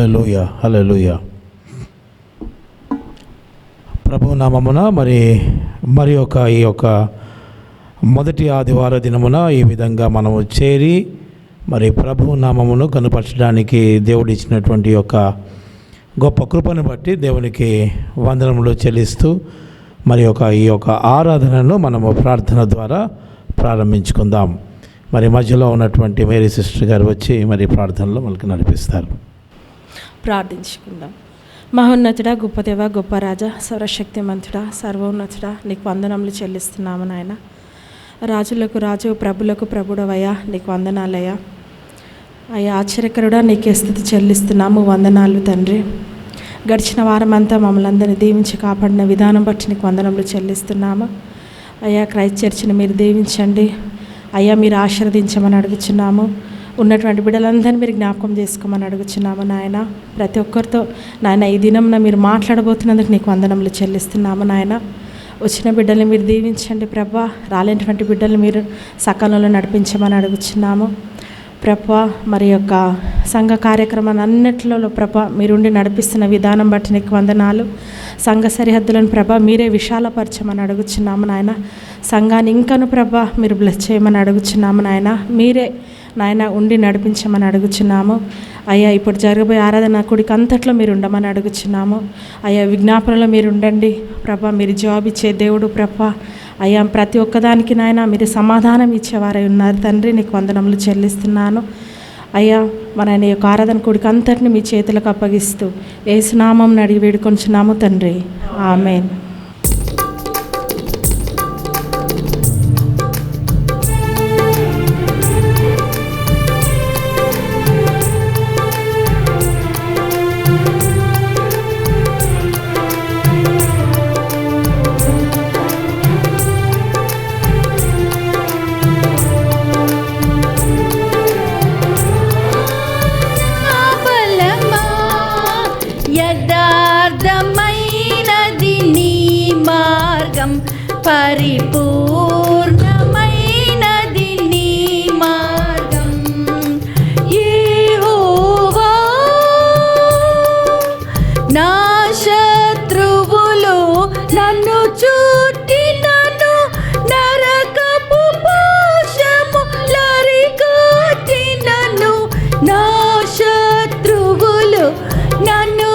హల్లెలూయా హల్లెలూయా. ప్రభు నామమున మరి ఈ యొక్క మొదటి ఆదివార దినమున ఈ విధంగా మనము చేరి మరి ప్రభు నామమును కనుపరచడానికి దేవుడు ఇచ్చినటువంటి యొక్క గొప్ప కృపను బట్టి దేవునికి వందనములు చెల్లిస్తూ ఈ యొక్క ఆరాధనను మనము ప్రార్థన ద్వారా ప్రారంభించుకుందాం. మరి మధ్యలో ఉన్నటువంటి మేరీ సిస్టర్ గారు వచ్చి ప్రార్థనలో మనకు నడిపిస్తారు. ప్రార్థించుకుందాం. మహోన్నతుడా, గొప్ప దేవ, గొప్ప రాజా, సర్వశక్తిమంతుడా, సర్వోన్నతుడా, నీకు వందనములు చెల్లిస్తున్నాము నాయన. రాజులకు రాజు, ప్రభులకు ప్రభుడవయ్యా, నీకు వందనాలయ్యా. అయ్యా ఆశ్చర్యకరుడా, నీకే స్థుతి చెల్లిస్తున్నాము, వందనాలు తండ్రి. గడిచిన వారమంతా మమ్మల్ని అందరినీ దీవించి కాపాడిన విధానం బట్టి నీకు వందనములు చెల్లిస్తున్నాము. అయ్యా క్రైస్ట్ చర్చిని మీరు దీవించండి అయ్యా, మీరు ఆశీర్వదించమని అడుగుచున్నాము. ఉన్నటువంటి బిడ్డలందరినీ మీరు జ్ఞాపకం చేసుకోమని అడుగుచున్నాము నాయన. ప్రతి ఒక్కరితో నాయన ఈ దినంన మీరు మాట్లాడబోతున్నందుకు నీకు వందనములు చెల్లిస్తున్నాము నాయన. వచ్చిన బిడ్డల్ని మీరు దీవించండి ప్రభా. రాలేనటువంటి బిడ్డల్ని మీరు సకాలంలో నడిపించమని అడుగుచున్నాము ప్రభా. మరి యొక్క సంఘ కార్యక్రమాన్ని అన్నింటిలో ప్రభా మీరుండి నడిపిస్తున్న విధానం బట్టి నీకు వందనాలు. సంఘ సరిహద్దులను ప్రభా మీరే విశాలపరచమని అడుగుచున్నాము నాయన. సంఘాన్ని ఇంకను ప్రభా మీరు బ్లెస్ చేయమని అడుగుచున్నాము నాయన. మీరే నాయన ఉండి నడిపించమని అడుగుచున్నాము అయ్యా. ఇప్పుడు జరగబోయే ఆరాధన కూడికి అంతట్లో మీరు ఉండమని అడుగుచున్నాము అయ్యా. విజ్ఞాపనలో మీరు ఉండండి ప్రభా. మీరు జవాబు ఇచ్చే దేవుడు ప్రభా అయ్యా. ప్రతి ఒక్కదానికి నాయన మీరు సమాధానం ఇచ్చేవారై ఉన్నారు తండ్రి. నీకు వందనములు చెల్లిస్తున్నాను అయ్యా. మన ఆయన యొక్క ఆరాధన కూడికి అంతటిని మీ చేతులకు అప్పగిస్తూ యేసు నామం అడిగి వేడుకొంచున్నాము తండ్రి, ఆమేన్. పరిపూర్ణమైనది నీ మార్గం యెహోవా. నా శత్రువులు నన్ను చుట్టినను, నరకపు పాశములరికట్టినను. నా శత్రువులు నన్ను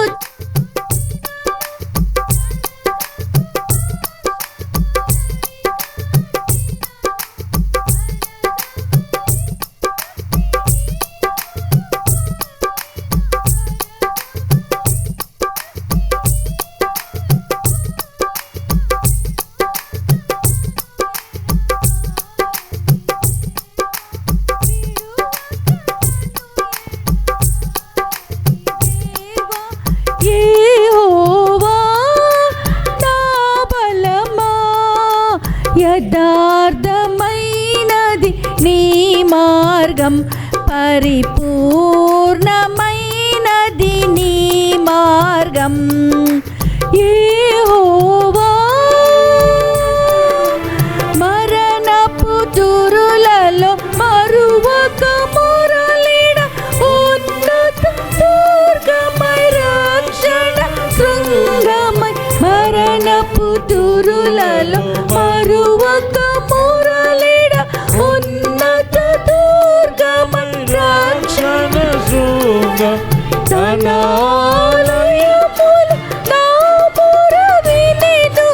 యథార్థమైనది నీ మార్గం, పరిపూర్ణమైనది నీ మార్గం యెహోవా. మరణపు తురులలో మరువక మురళిడ, ఉన్నత దుర్గమై రక్షణ శృంగమై. మరణపు తురులలో మరువక మురళిడ, ఉన్నత దుర్గమై రక్షణ శృంగం. తన ఆలయములో నా మొర వినెను,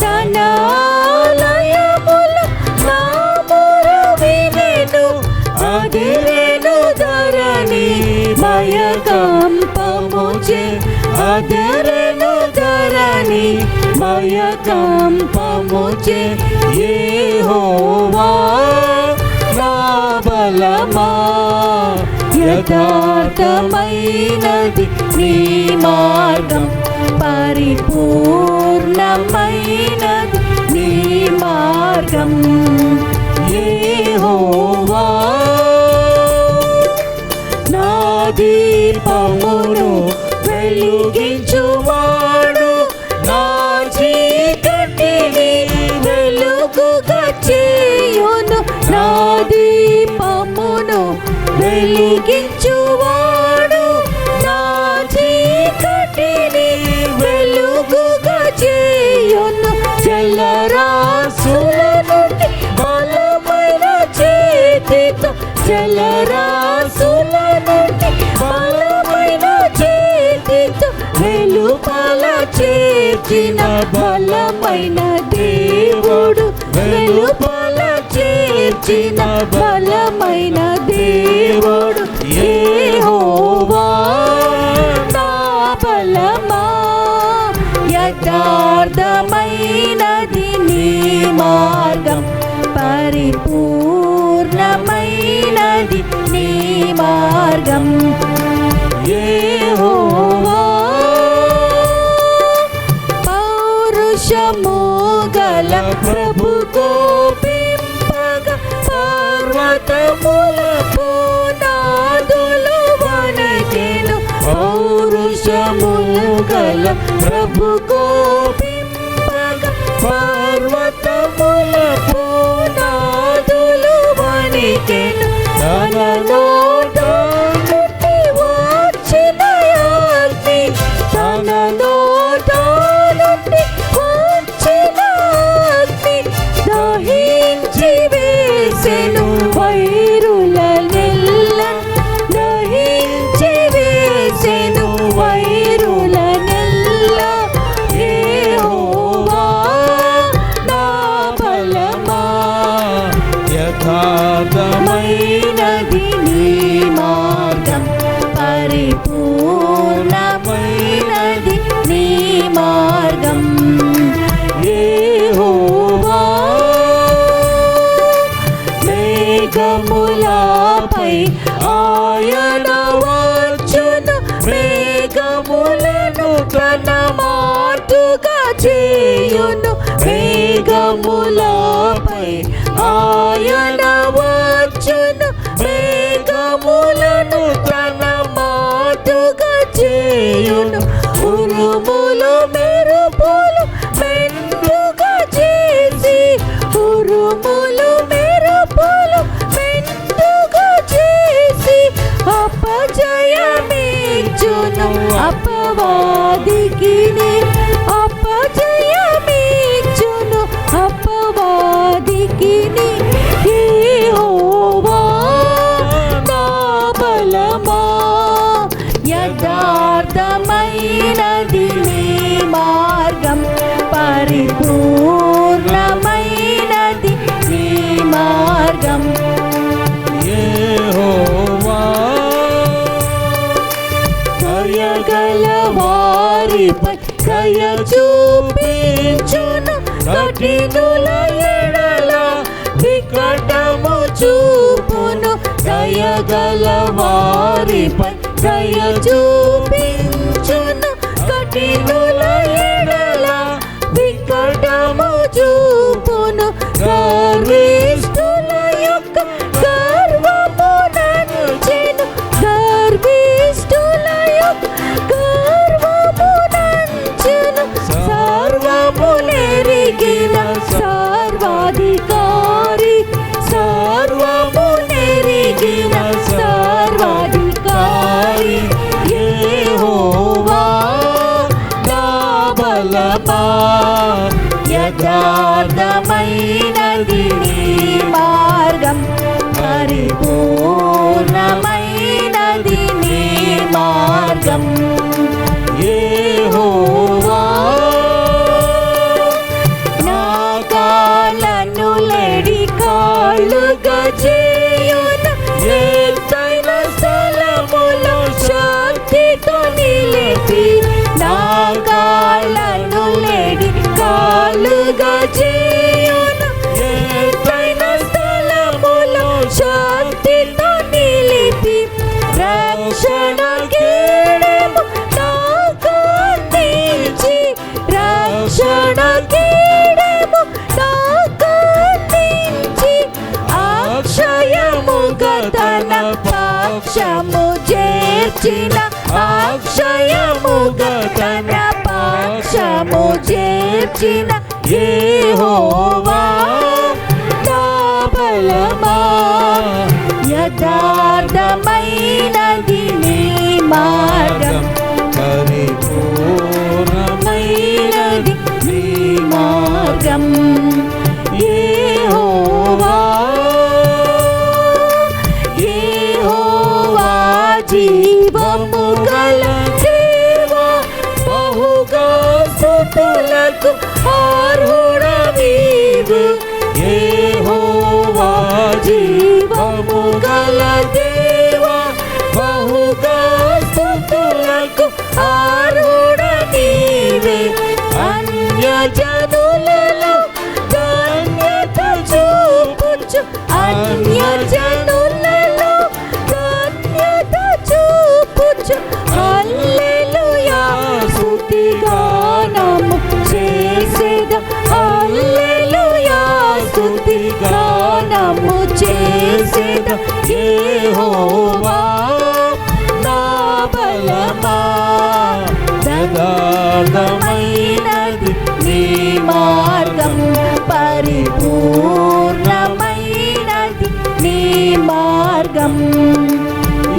తన ఆలయములో నా మొర వినెను. అదిరెను ధరణి భయకంపముచే, అదిరెను ధరణి భయకంపముచే. యెహోవా నా బలమా, యథార్థమైనది నీ మార్గం, పరిపూర్ణమైనది నీ మార్గం యెహోవా. నా దీపమును వెలిగించువాడు, నా చీకటిని వెలుగుగా చేయును. నా దీపమును వెలిగించువాడు, నా వెలుపల చేర్చిన బలమైన దేవుడు, వెలుపల చేర్చిన బలమైన దేవుడు యెహోవా నా బలమా. యథార్థమైనది నీ మార్గం, పరిపూర్ణమైనది నీ మార్గం యెహోవా. పౌరుషము గల ప్రభు కోపింపగా పర్వతముల పునాదులు వణకెను. పౌరుషములు గల ప్రభు కోపింపగా పర్వతముల పునాదులు వణకెను. తన నోట నుండి వచ్చిన అగ్ని, తన నోట నుండి వచ్చిన అగ్ని దహించి వేసెను వైరులనెల్లను, దహించి వేసెను వైరులనెల్లా. యెహోవా నా బలమా, యథార్థమైనది నీ మార్గం, పరిపూర్ణమైనది నీ మార్గం యెహోవా. మేఘములపై ఆయన వచ్చును, మేఘములను తన మాటుగా చేయును. మేఘములపై ఆయన వచ్చును, మేఘములను తన మాటుగా చేయును. ఉరుములు మెరుపులు మెండుగా చేసి, ఉరుములు మెరుపులు మెండుగా చేసి అపజయమిచ్చును అపవాదికి, అపజయమిచ్చును అపవాదికి. యెహోవా నా బలమా, యథార్థమైనది నీ మార్గం, పరిపూర్ణమైనది నీ మార్గం యెహోవా. దయగల వారిపై దయ చూపించును, కఠినుల ఎడల వికటము చూపును. దయగల వారిపై దయ చూపించును, కఠినుల ఎడల వికటము చూపును. గర్విష్ఠుల యొక్క గర్వము నంచెను, గర్విష్ఠుల యొక్క గర్వము నంచెను. సర్వము నెరిగిన సర్వాధికారి, సర్వము నెరిగిన సర్వాధికారి యెహోవా నా బలమా, యథార్థమైనది నీ మార్గం, పరిపూర్ణమైనది నీ మార్గం యెహోవా. నా కాళ్ళను లెడి కాళ్ళుగా చేయును, ఎత్తైన స్థలములో శక్తితో నిలిపి. నా కాళ్ళను లెడి కాళ్ళుగా చేయును, ఎత్తైన స్థలములో శక్తితో నిలిపి. రక్షణ కేడము నాకు అందించి, రక్షణ కేడము నాకు అందించి, అక్షయముగా తన పక్షము చేర్చిన, అక్షయముగా తన పక్షము చేర్చిన యెహోవా నా బలమా, యథార్థమైనది నీ మార్గం, పరిపూర్ణమైనది నీ మార్గం యెహోవా. యెహోవా జీవము గల దేవా, స్తుతులకు అర్హుడవీవు. యెహోవా జీవము గల దేవా, బహుగా స్తుతులకు అర్హుడ నీవే. అన్యజనులలో ధన్యత చూపుచు, అన్యజనులలో ధన్యత చూపుచు, హల్లెలూయా స్తుతిగానము చేసేద, హల్లెలూయా స్తుతిగానము చేసేద. యెహోవా నా బలమా, యథార్థమైనది నీ మార్గం, పరిపూర్ణమైనది నీ మార్గం.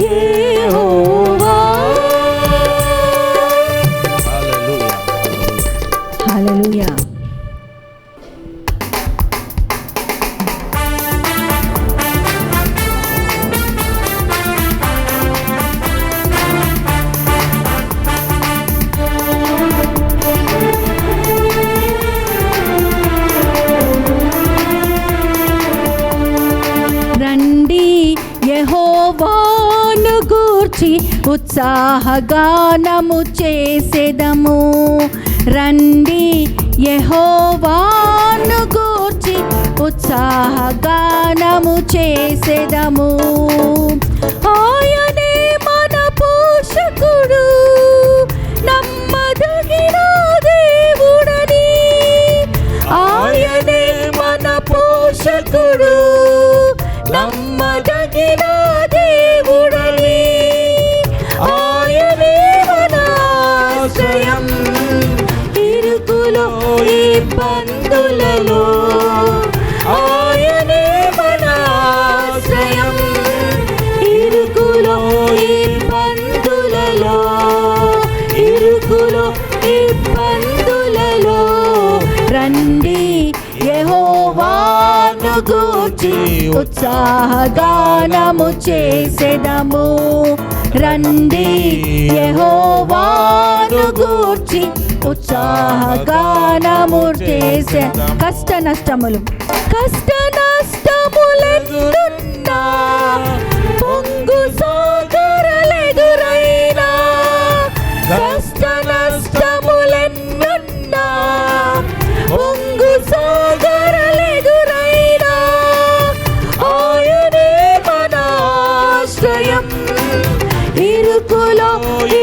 యెహోవా. హల్లెలూయా. రండి యెహోవాను గూర్చి ఉత్సాహగానము చేసెదము. రండి యెహోవాను గూర్చి ఉత్సాహగానము చేసెదము. ఆయనే మన పోషకుడు, నమ్మదగిన దేవుడని. ఆయనే మన పోషకుడు, నమ్మదగిన దేవుడని. ఆయనే మన ఆశ్రయం, ఇరుకులో ఇబ్బందులలో. ఆయనే మన ఆశ్రయం, ఇరుకులో ఇబ్బందులలో, ఇరుకులో ఇబ్బందులలో. రండి యెహోవాను గూర్చి ఉత్సాహగానము చేసెదము. రండి యెహోవాను గూర్చి ఉత్సాహగానము చేసే. కష్ట నష్టములు, కష్ట నష్టములెన్నున్నా, పొంగు సాగరలెదురైనా, కష్ట నష్టములెన్నున్నా, పొంగు సాగరలెదురైనా, ఆయనే మన ఆశ్రయం, ఇరుకులో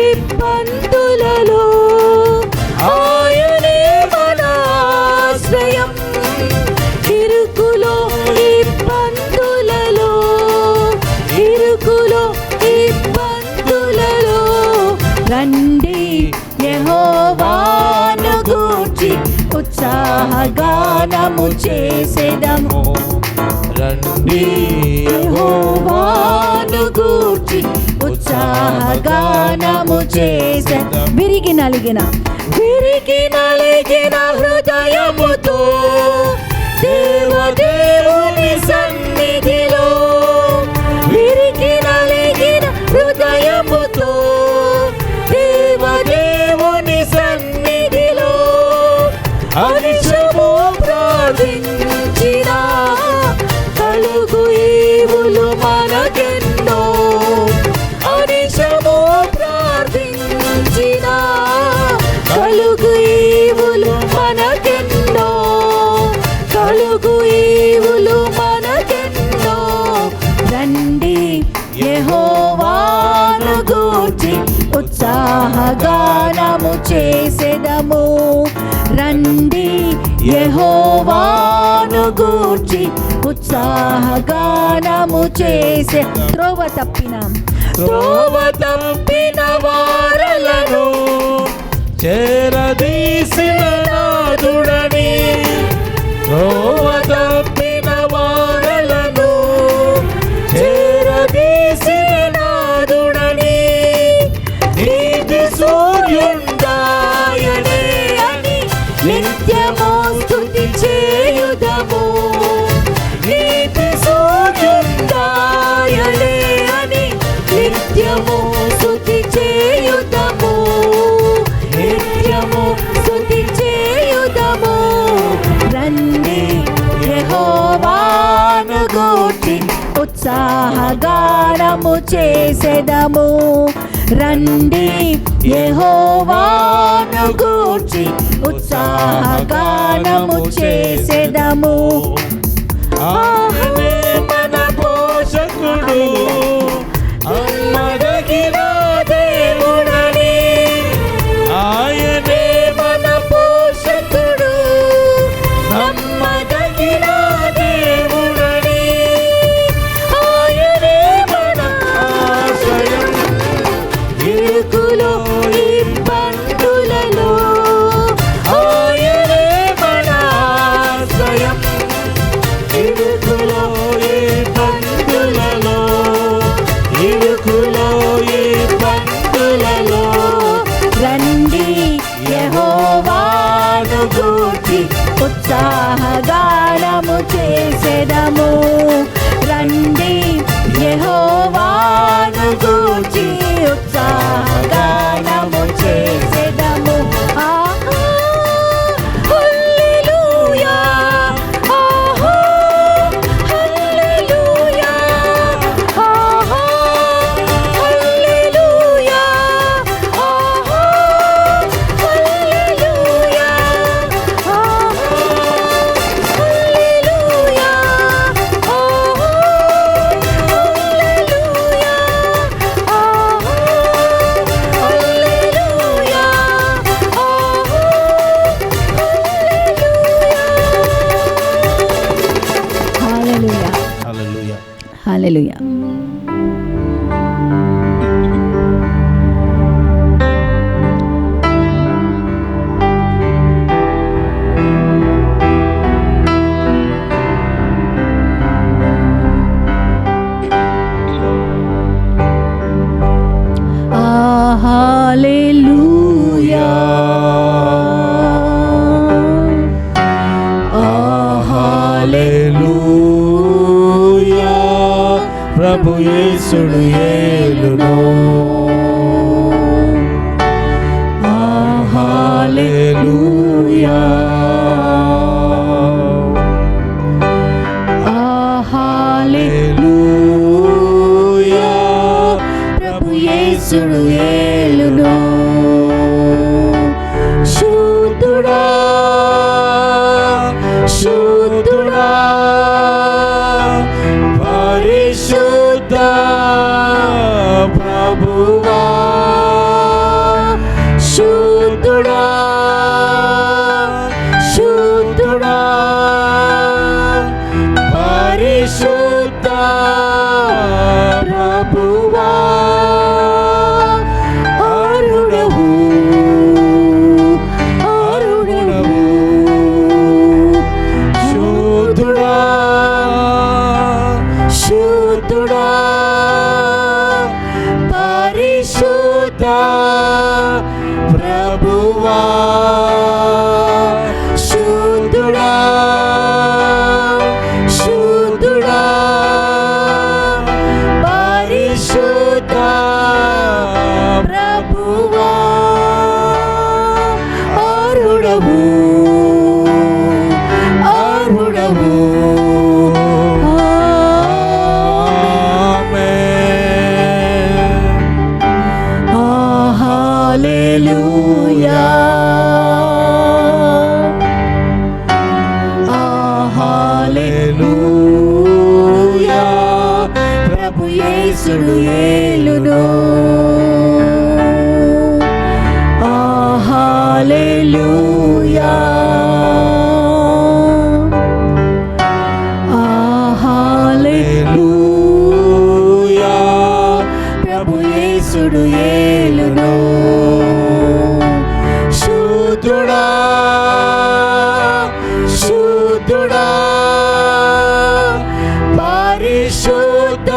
ఇబ్బందులలో. ఆయనే మన ఆశ్రయం, ఇరుకులో ఇబ్బందులలో, ఇరుకులో ఇబ్బందులలో. రండి యెహోవాను గూర్చి ఉత్సాహగానము చేసెదము. రండి యెహోవాను గూర్చి ఉత్సాహగానము చేసెదము. విరిగి నలిగిన హృదయముతో దేవదేవుని సన్నిధిలో, విరిగి నలిగిన హృదయముతో దేవదేవుని సన్నిధిలో, అనిశము ప్రార్థించిన కలుగు ఈవులు మనకెన్నో. అనిశము ప్రార్థించిన కలుగు ఈవులు మనకెన్నో, కలుగు ఈవులు మనకెన్నో. రండి యెహోవాను గూర్చి ఉత్సాహగానము చేసెదము. రండి యెహోవాను గూర్చి ఉత్సాహగానము చేసే. త్రోవ తప్పిన వారలను చేరదీసిన నాదుడని, త్రోవ తప్పిన వారలను చేరదీసిన నాదుడని. నీతి సూర్యుండాయనే అని నిత్యము స్తుతి చేయుదము. నీతి సూర్యుండాయనే అని నిత్యము స్తుతి చేయుదము. నిత్యము స్తుతి చేయుదము. ఉత్సాహగానము చేసెదము. రండి యెహోవాను గూర్చి ఉత్సాహగానము చేసెదము. ఆయనే మన పోషకుడు, నమ్మదగిన దేవుడని. ఆయనే మన పోషకుడు, నమ్మదగిన దేవుడని. ఆయనే మన ఆశ్రయం ఇరుకులో ఇబ్బందులలో. ఆయనే మన ఆశ్రయం ఇరుకులో ఇబ్బందులలో. ఇరుకులో ఇబ్బందులలో. రండి యెహోవాను గూర్చి ఉత్సాహగానము చేసెదము. రండి యెహోవాను గూర్చి ఉత్సాహగానము చేసెదము. ఆహా హల్లెలూయా, ఆహా హల్లెలూయా, ఆహా హల్లెలూయా, ఆహా హల్లెలూయా, ఆహా హల్లెలూయా, ఆహా హల్లెలూయా, ఆహా హల్లెలూయా, ఆహా హల్లెలూయా. హల్లెలూయా. హల్లెలూయా. హల్లెలూయా. హల్లెలూయా. ప్రభు యేసుడు యేలును. హల్లెలూయా. హల్లెలూయా. ప్రభు యేసుడు యేలును. శుద్ధుడా, శుద్ధుడా, పరిశుద్ధ ప్రభువా. శుద్ధుడా, శుద్ధుడా, పరిశుద్ధ ప్రభువా. అరుణవు, అరుణవు, శుద్ధుడా, శుద్ధుడా, పరిశుద్ధ ప్రభువా. శుద్ధుడా, శుద్ధుడా, పరిశుద్ధ ప్రభువా. అరుణవు, అరుణవు. హల్లెలూయా. హల్లెలూయా. ప్రభు యేసుడు యేలును. హల్లెలూయా. హల్లెలూయా. ప్రభు యేసుడు యేలును. శుద్ధుడా, శుద్ధుడా, పరిశుద్ధ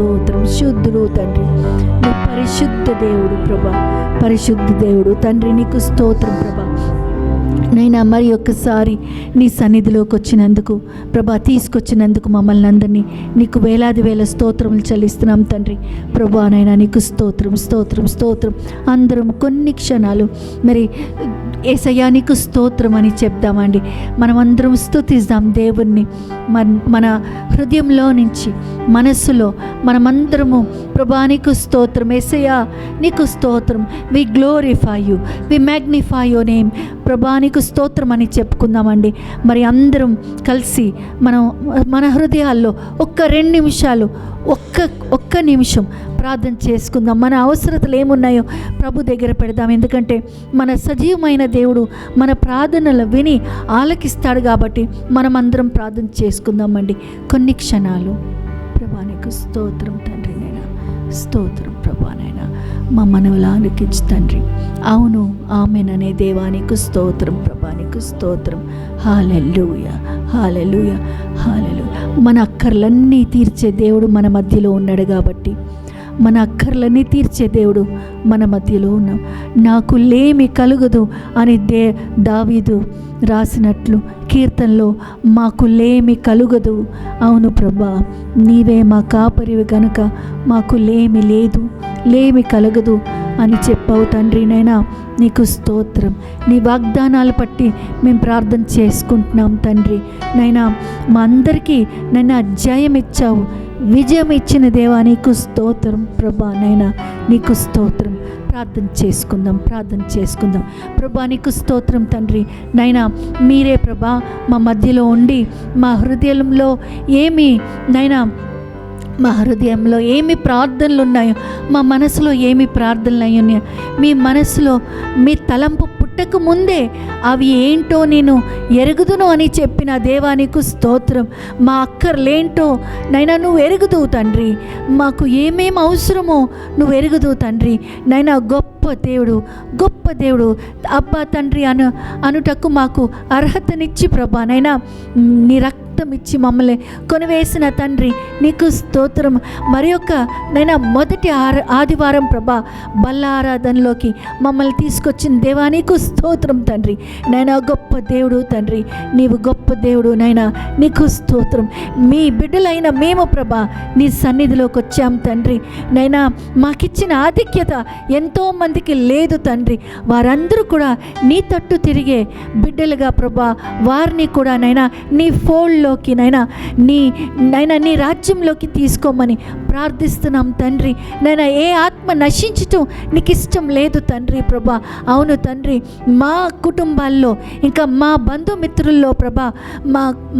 స్తోత్రం. శుద్ధుడు తండ్రి, నువ్వు పరిశుద్ధ దేవుడు ప్రభా, పరిశుద్ధ దేవుడు తండ్రి, నీకు స్తోత్రం ప్రభా. నైనా మరి ఒక్కసారి నీ సన్నిధిలోకి వచ్చినందుకు ప్రభా, తీసుకొచ్చినందుకు మమ్మల్ని అందరినీ నీకు వేలాది వేల స్తోత్రములు చెల్లిస్తున్నాం తండ్రి. ప్రభా నైనా నీకు స్తోత్రం, స్తోత్రం, స్తోత్రం. అందరం కొన్ని క్షణాలు మరి యేసయ్యా నీకు స్తోత్రం అని చెప్దామండి. మనమందరం స్తుతిద్దాం దేవుణ్ణి. మన హృదయంలో నుంచి, మనస్సులో మనమందరము ప్రభా నీకు స్తోత్రం, యేసయ్యా నీకు స్తోత్రం. We glorify you, we magnify your name. ప్రభా నీకు స్తోత్రం అని చెప్పుకుందామండి. మరి అందరం కలిసి మన హృదయాల్లో ఒక్క 2 నిమిషాలు, ఒక్క నిమిషం ప్రార్థన చేసుకుందాం. మన అవసరతలు ఏమున్నాయో ప్రభు దగ్గర పెడదాం. ఎందుకంటే మన సజీవమైన దేవుడు మన ప్రార్థనలు విని ఆలకిస్తాడు కాబట్టి మనం అందరం ప్రార్థన చేసుకుందామండి కొన్ని క్షణాలు. ప్రభా నీకు స్తోత్రం తండ్రి, నైనా స్తోత్రం ప్రభా, నైనా మా మనవులు ఆలకించు తండ్రి. అవును ఆమెననే దేవానికి స్తోత్రం ప్రభా, నీకు స్తోత్రం. హల్లెలూయా, హల్లెలూయా, హల్లెలూయా. మన అక్కర్లన్నీ తీర్చే దేవుడు మన మధ్యలో ఉన్నాడు కాబట్టి, మన అక్కర్లన్నీ తీర్చే దేవుడు మన మధ్యలో ఉన్నాం. నాకు లేమి కలుగదు అని దావీదు రాసినట్లు కీర్తనలో మాకు లేమి కలుగదు. అవును ప్రభా, నీవే మా కాపరివి కనుక మాకు లేమి లేదు, లేమి కలగదు అని చెప్పావు తండ్రి. నైనా నీకు స్తోత్రం. నీ వాగ్దానాలు బట్టి మేము ప్రార్థన చేసుకుంటున్నాం తండ్రి. నైనా మా అందరికీ నైనా జయం ఇచ్చావు, విజయం ఇచ్చిన దేవా నీకు స్తోత్రం ప్రభా. నైనా నీకు స్తోత్రం. ప్రార్థన చేసుకుందాం ప్రభా, నీకు స్తోత్రం తండ్రి. నైనా మీరే ప్రభా మా మధ్యలో ఉండి మా హృదయంలో మా హృదయంలో ఏమి ప్రార్థనలు ఉన్నాయో, మా మనసులో ఏమి ప్రార్థనలు ఉన్నాయో, మీ మనసులో మీ తలంపు పుట్టక ముందే అవి ఏంటో నేను ఎరుగుదును అని చెప్పిన దేవా నీకు స్తోత్రం. మా అక్కర్లేంటో నైనా నువ్వు ఎరుగుదువు తండ్రి. మాకు ఏమేమి అవసరమో నువ్వు ఎరుగుదువు తండ్రి. నైనా గొప్ప దేవుడు అబ్బా తండ్రి అనుటకు మాకు అర్హతనిచ్చి ప్రభా, నైనా నీ రక్తం ఇచ్చి మమ్మల్ని కొనివేసిన తండ్రి నీకు స్తోత్రం. మరి యొక్క నైనా మొదటి ఆదివారం ప్రభా బల్లారాధనలోకి మమ్మల్ని తీసుకొచ్చిన దేవా నీకు స్తోత్రం తండ్రి. నైనా గొప్ప దేవుడు తండ్రి, నీవు గొప్ప దేవుడు నైనా నీకు స్తోత్రం. మీ బిడ్డలైన మేము ప్రభా నీ సన్నిధిలోకి వచ్చాం తండ్రి. నైనా మాకిచ్చిన ఆధిక్యత ఎంతోమందికి లేదు తండ్రి. వారందరూ కూడా నీ తట్టు తిరిగే బిడ్డలుగా ప్రభా వారిని కూడా నైనా నీ ఫోల్డ్లోకి నైనా నీ రాజ్యంలోకి తీసుకోమని ప్రార్థిస్తున్నాం తండ్రి. నైనా ఏ ఆత్మ నశించటం నీకు ఇష్టం లేదు తండ్రి ప్రభా. అవును తండ్రి, మా కుటుంబాల్లో ఇంకా మా బంధుమిత్రుల్లో ప్రభా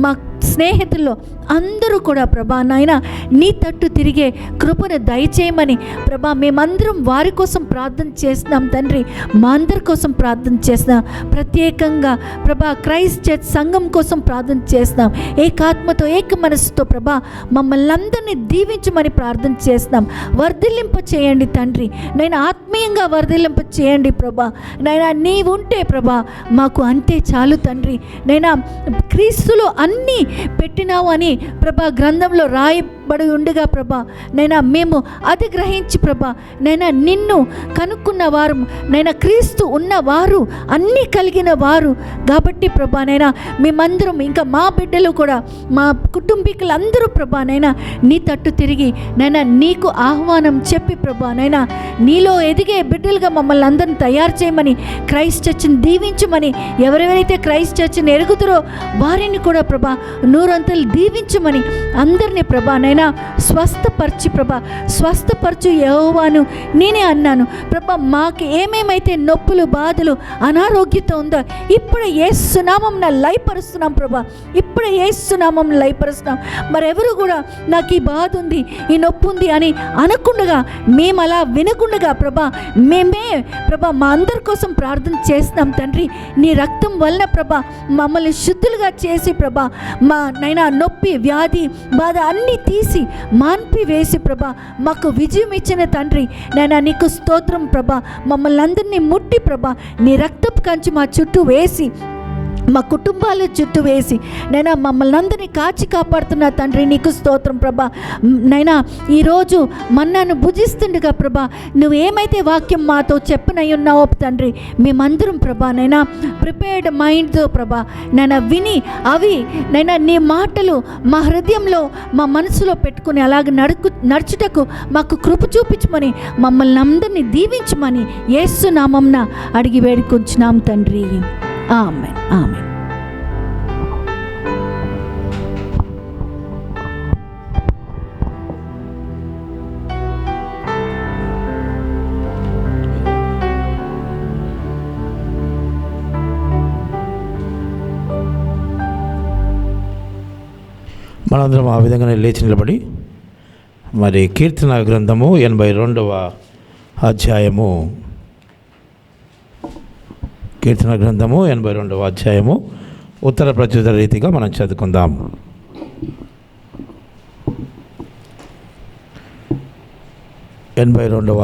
మా స్నేహితుల్లో అందరూ కూడా ప్రభా నాయన నీ తట్టు తిరిగే కృపను దయచేయమని ప్రభా మేమందరం వారి కోసం ప్రార్థన చేస్తున్నాం తండ్రి. మా అందరి కోసం ప్రార్థన చేస్తున్నాం. ప్రత్యేకంగా ప్రభా క్రైస్ట్ చర్చ్ సంఘం కోసం ప్రార్థన చేస్తున్నాం. ఏకాత్మతో ఏక మనసుతో ప్రభా మమ్మల్ని అందరినీ దీవించమని ప్రార్థన చేస్తున్నాం. వర్ధిల్లింప చేయండి తండ్రి. నేను ఆత్మీయంగా వర్ధిల్లింప చేయండి ప్రభా. నైనా నీవుంటే ప్రభా మాకు అంతే చాలు తండ్రి. నైనా క్రీస్తులో అన్నీ పెట్టినావు అని ప్రభా గ్రంథంలో రాయబడి ఉండగా ప్రభా నైనా మేము అది గ్రహించి ప్రభా నైనా నిన్ను కనుక్కున్న వారు, నైనా క్రీస్తు ఉన్నవారు, అన్నీ కలిగిన వారు కాబట్టి ప్రభా నైనా మేమందరం ఇంకా మా బిడ్డలు కూడా మా కుటుంబీకులందరూ ప్రభా నైనా నీ తట్టు తిరిగి నైనా నీకు ఆహ్వానం చెప్పి ప్రభా నైనా నీలో ఎదిగే బిడ్డలుగా మమ్మల్ని అందరిని తయారు చేయమని, క్రైస్ట్ చర్చ్ని దీవించమని, ఎవరెవరైతే క్రైస్ట్ చర్చ్ని ఎరుగుతారో వారిని కూడా ప్రభా నూరంతలు దీవించమని, అందరినీ ప్రభా నైనా స్వస్థపరచి ప్రభా స్వస్థపరచు యెహోవాను నేనే అన్నాను ప్రభా. మాకు ఏమేమైతే నొప్పులు బాధలు అనారోగ్యత ఉందో ఇప్పుడు యేసు నామమున లయపరుస్తున్నాం ప్రభా. ఇప్పుడు యేసు నామమున లయపరుస్తున్నాం. మరెవరు కూడా నాకు ఈ బాధ ఉంది ఈ నొప్పి ఉంది అని అనకుండగా, మేము అలా వినకుండగా ప్రభా మేమే ప్రభా మా అందరి కోసం ప్రార్థన చేస్తున్నాం తండ్రి. నీ రక్తం వలన ప్రభా మమ్మల్ని శుద్ధులుగా చేసి ప్రభా మా నైనా నొప్పి వ్యాధి బాధ అన్నీ తీసి మాన్పి వేసి ప్రభా మాకు విజయం ఇచ్చిన తండ్రి. నైనా నీకు స్తోత్రం ప్రభా. మమ్మల్ని అందరినీ ముట్టి ప్రభా నీ రక్తపు కంచి మా చుట్టూ వేసి మా కుటుంబాల చుట్టూ వేసి నైనా మమ్మల్ని అందరినీ కాచి కాపాడుతున్న తండ్రి నీకు స్తోత్రం ప్రభా. నైనా ఈరోజు మన్నాను భుజిస్తుండగా ప్రభా నువ్వు ఏమైతే వాక్యం మాతో చెప్పనై ఉన్నావో తండ్రి మేమందరం ప్రభా నైనా ప్రిపేర్డ్ మైండ్తో ప్రభా నైనా విని అవి నైనా నీ మాటలు మా హృదయంలో మా మనసులో పెట్టుకుని అలాగ నడుచుటకు మాకు కృప చూపించమని మమ్మల్ని అందరినీ దీవించమని యేసు నామమున అడిగి వేడుకొంచున్నాం తండ్రి. ఆమేన్ ఆమేన్. మనందరం ఆ విధంగానే లేచి నిలబడి మరి కీర్తన గ్రంథము 82వ అధ్యాయము, కీర్తన గ్రంథము 82వ అధ్యాయము ఉత్తర ప్రత్యుత్తర రీతిగా మనం చదువుకుందాం.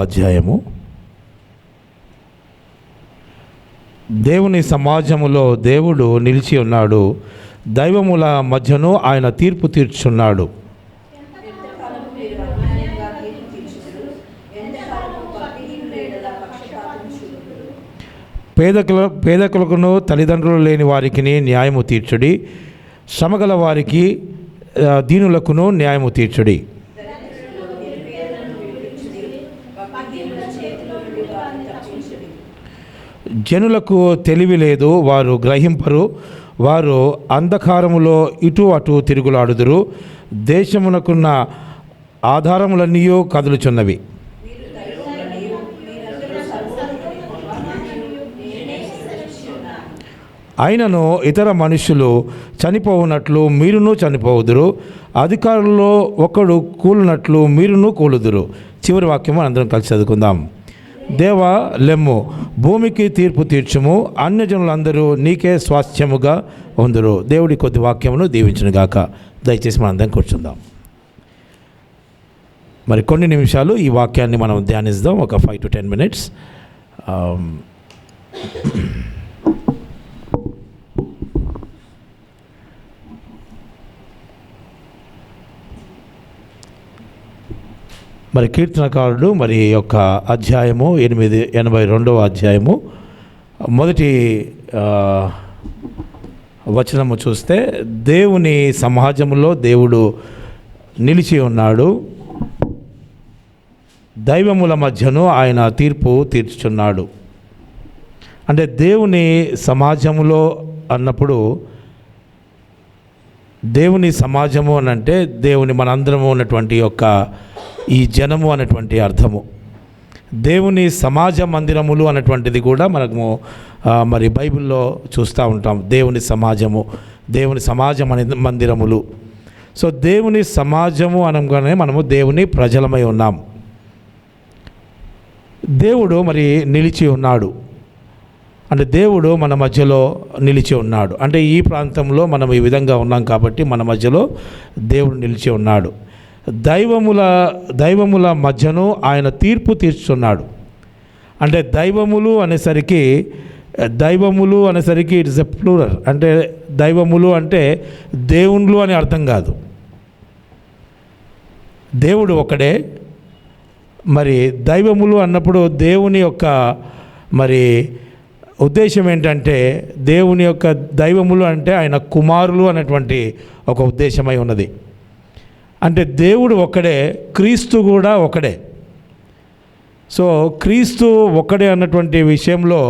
అధ్యాయము. దేవుని సమాజములో దేవుడు నిలిచి ఉన్నాడు, దైవముల మధ్యను ఆయన తీర్పు తీర్చున్నాడు. పేదకులకును తల్లిదండ్రులు లేని వారికి న్యాయము తీర్చుడి, శ్రమగల వారికి దీనులకును న్యాయము తీర్చుడి. జనులకు తెలివి లేదు, వారు గ్రహింపరు, వారు అంధకారములో ఇటు అటు తిరుగులాడుదురు. దేశమునకున్న ఆధారములన్నీ కదులుచున్నవి. అయినను ఇతర మనుషులు చనిపోవునట్లు మీరును చనిపోవుదురు, అధికారుల్లో ఒకడు కూలినట్లు మీరును కూలుదురు. చివరి వాక్యము అందరం కలిసి చదువుకుందాం. దేవా లెమ్ము, భూమికి తీర్పు తీర్చుము, అన్యజనులందరూ నీకే స్వాస్థ్యముగా ఉందురు. దేవుడి కొద్ది వాక్యమును దీవించునుగాక. దయచేసి మనం అందరం కూర్చుందాం. మరి కొన్ని నిమిషాలు ఈ వాక్యాన్ని మనం ధ్యానిద్దాం, ఒక 5 to 10 minutes. మరి కీర్తనకారుడు మరి యొక్క అధ్యాయము 82వ అధ్యాయము మొదటి వచనము చూస్తే, దేవుని సమాజంలో దేవుడు నిలిచి ఉన్నాడు, దైవముల మధ్యను ఆయన తీర్పు తీర్చుచున్నాడు. అంటే దేవుని సమాజములో అన్నప్పుడు, దేవుని సమాజము అని అంటే దేవుని మనందరము ఉన్నటువంటి యొక్క ఈ జనము అనేటువంటి అర్థము. దేవుని సమాజ మందిరములు అన్నటువంటిది కూడా మనము మరి బైబిల్లో చూస్తూ ఉంటాం. దేవుని సమాజము, దేవుని సమాజ మందిరములు. సో దేవుని సమాజము అనగానే మనము దేవుని ప్రజలమై ఉన్నాం. దేవుడు మరి నిలిచి ఉన్నాడు అంటే దేవుడు మన మధ్యలో నిలిచి ఉన్నాడు అంటే ఈ ప్రాంతంలో మనం ఈ విధంగా ఉన్నాం కాబట్టి మన మధ్యలో దేవుడు నిలిచి ఉన్నాడు. దైవముల మధ్యను ఆయన తీర్పు తీర్చున్నాడు. అంటే దైవములు అనేసరికి ఇట్స్ ఎ ప్లూరల్. అంటే దైవములు అంటే దేవుళ్ళు అని అర్థం కాదు. దేవుడు ఒకడే. మరి దైవములు అన్నప్పుడు దేవుని యొక్క మరి ఉద్దేశం ఏంటంటే, దేవుని యొక్క దైవములు అంటే ఆయన కుమారులు అనేటువంటి ఒక ఉద్దేశమై ఉన్నది. అంటే దేవుడు ఒకడే, క్రీస్తు కూడా ఒకడే. సో క్రీస్తు ఒకడే అన్నటువంటి విషయంలో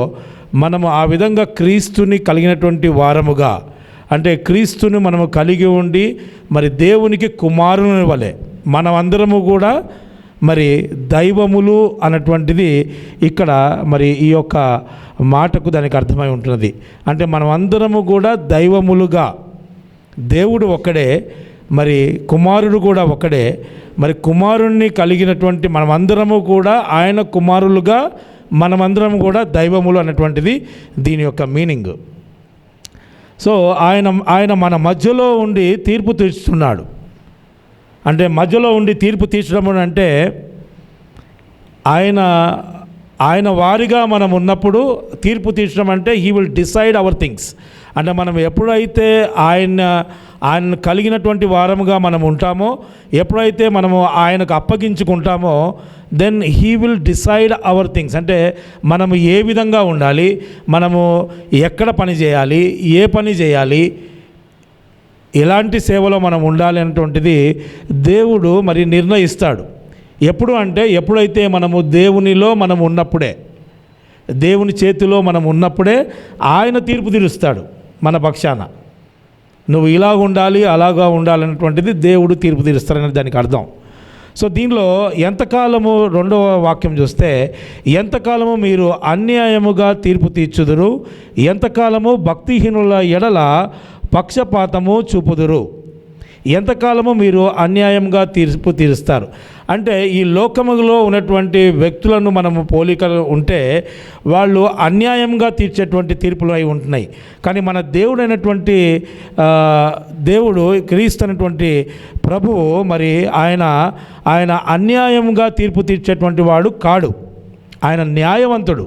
మనము ఆ విధంగా క్రీస్తుని కలిగినటువంటి వారముగా, అంటే క్రీస్తుని మనము కలిగి ఉండి మరి దేవునికి కుమారుని వలె మనమందరము కూడా మరి దైవములు అన్నటువంటిది ఇక్కడ మరి ఈ యొక్క మాటకు దానికి అర్థమై ఉంటున్నది. అంటే మనమందరము కూడా దైవములుగా, దేవుడు ఒకడే, మరి కుమారుడు కూడా ఒకడే. మరి కుమారుణ్ణి కలిగినటువంటి మనమందరము కూడా ఆయన కుమారులుగా, మనమందరం కూడా దైవములు అన్నటువంటిది దీని యొక్క మీనింగ్. సో ఆయన మన మధ్యలో ఉండి తీర్పు తీర్చుతున్నాడు. అంటే మధ్యలో ఉండి తీర్పు తీర్చడం అంటే ఆయన వారిగా మనం ఉన్నప్పుడు తీర్పు తీర్చడం అంటే he will decide our things. అంటే మనం ఎప్పుడైతే ఆయన కలిగినటువంటి వారముగా మనం ఉంటామో, ఎప్పుడైతే మనము ఆయనకు అప్పగించుకుంటామో, then he will decide our things. అంటే మనము ఏ విధంగా ఉండాలి, మనము ఎక్కడ పని చేయాలి, ఏ పని చేయాలి, ఎలాంటి సేవలో మనం ఉండాలి అనేటువంటిది దేవుడు మరి నిర్ణయిస్తాడు. ఎప్పుడు అంటే ఎప్పుడైతే మనము దేవునిలో మనం ఉన్నప్పుడే, దేవుని చేతిలో మనం ఉన్నప్పుడే ఆయన తీర్పు తీరుస్తాడు మన పక్షాన. నువ్వు ఇలా ఉండాలి, అలాగా ఉండాలనేటువంటిది దేవుడు తీర్పు తీరుస్తారనే దానికి అర్థం. సో దీనిలో ఎంతకాలము, రెండవ వాక్యం చూస్తే, ఎంతకాలము మీరు అన్యాయముగా తీర్పు తీర్చుదురు, ఎంతకాలము భక్తిహీనుల ఎడల పక్షపాతము చూపుదురు. ఎంతకాలము మీరు అన్యాయంగా తీర్పు తీరుస్తారు అంటే, ఈ లోకములో ఉన్నటువంటి వ్యక్తులను మనము పోలికలు ఉంటే వాళ్ళు అన్యాయంగా తీర్చేటువంటి తీర్పులు అయి ఉంటున్నాయి. కానీ మన దేవుడైనటువంటి దేవుడు, క్రీస్తు అనేటువంటి ప్రభువు, మరి ఆయన అన్యాయంగా తీర్పు తీర్చేటువంటి వాడు కాడు. ఆయన న్యాయవంతుడు.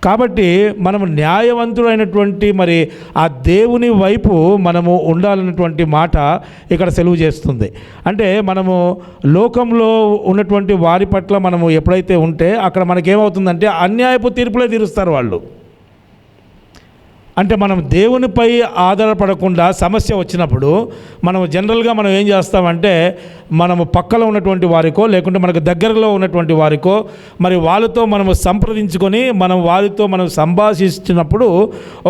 కాబట్టి మనము న్యాయవంతుడైనటువంటి మరి ఆ దేవుని వైపు మనము ఉండాలన్నటువంటి మాట ఇక్కడ సెలవు చేస్తుంది. అంటే మనము లోకంలో ఉన్నటువంటి వారి పట్ల మనము ఎప్పుడైతే ఉంటే అక్కడ మనకేమవుతుందంటే అన్యాయపు తీర్పులే తీరుస్తారు వాళ్ళు. అంటే మనం దేవునిపై ఆధారపడకుండా సమస్య వచ్చినప్పుడు మనం జనరల్గా మనం ఏం చేస్తామంటే, మనము పక్కలో ఉన్నటువంటి వారికో లేకుంటే మనకు దగ్గరలో ఉన్నటువంటి వారికో మరి వాళ్ళతో మనము సంప్రదించుకొని మనం వారితో మనం సంభాషించినప్పుడు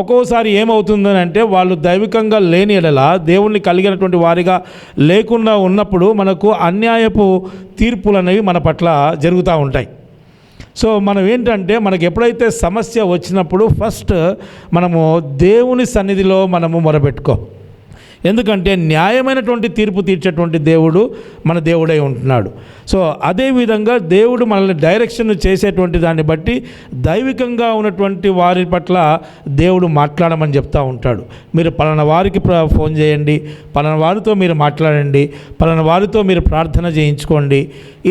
ఒక్కోసారి ఏమవుతుందని అంటే, వాళ్ళు దైవికంగా లేని ఎడల, దేవుణ్ణి కలిగినటువంటి వారిగా లేకుండా ఉన్నప్పుడు మనకు అన్యాయపు తీర్పులు అనేవి మన పట్ల జరుగుతూ ఉంటాయి. సో మనం ఏంటంటే, మనకు ఎప్పుడైతే సమస్య వచ్చినప్పుడు ఫస్ట్ మనము దేవుని సన్నిధిలో మనము మొరపెట్టుకో. ఎందుకంటే న్యాయమైనటువంటి తీర్పు తీర్చేటువంటి దేవుడు మన దేవుడై ఉంటున్నాడు. సో అదేవిధంగా దేవుడు మనల్ని డైరెక్షన్ చేసేటువంటి దాన్ని బట్టి దైవికంగా ఉన్నటువంటి వారి పట్ల దేవుడు మాట్లాడమని చెప్తూ ఉంటాడు. మీరు పలానా వారికి ఫోన్ చేయండి, పలానా వారితో మీరు మాట్లాడండి, పలానా వారితో మీరు ప్రార్థన చేయించుకోండి.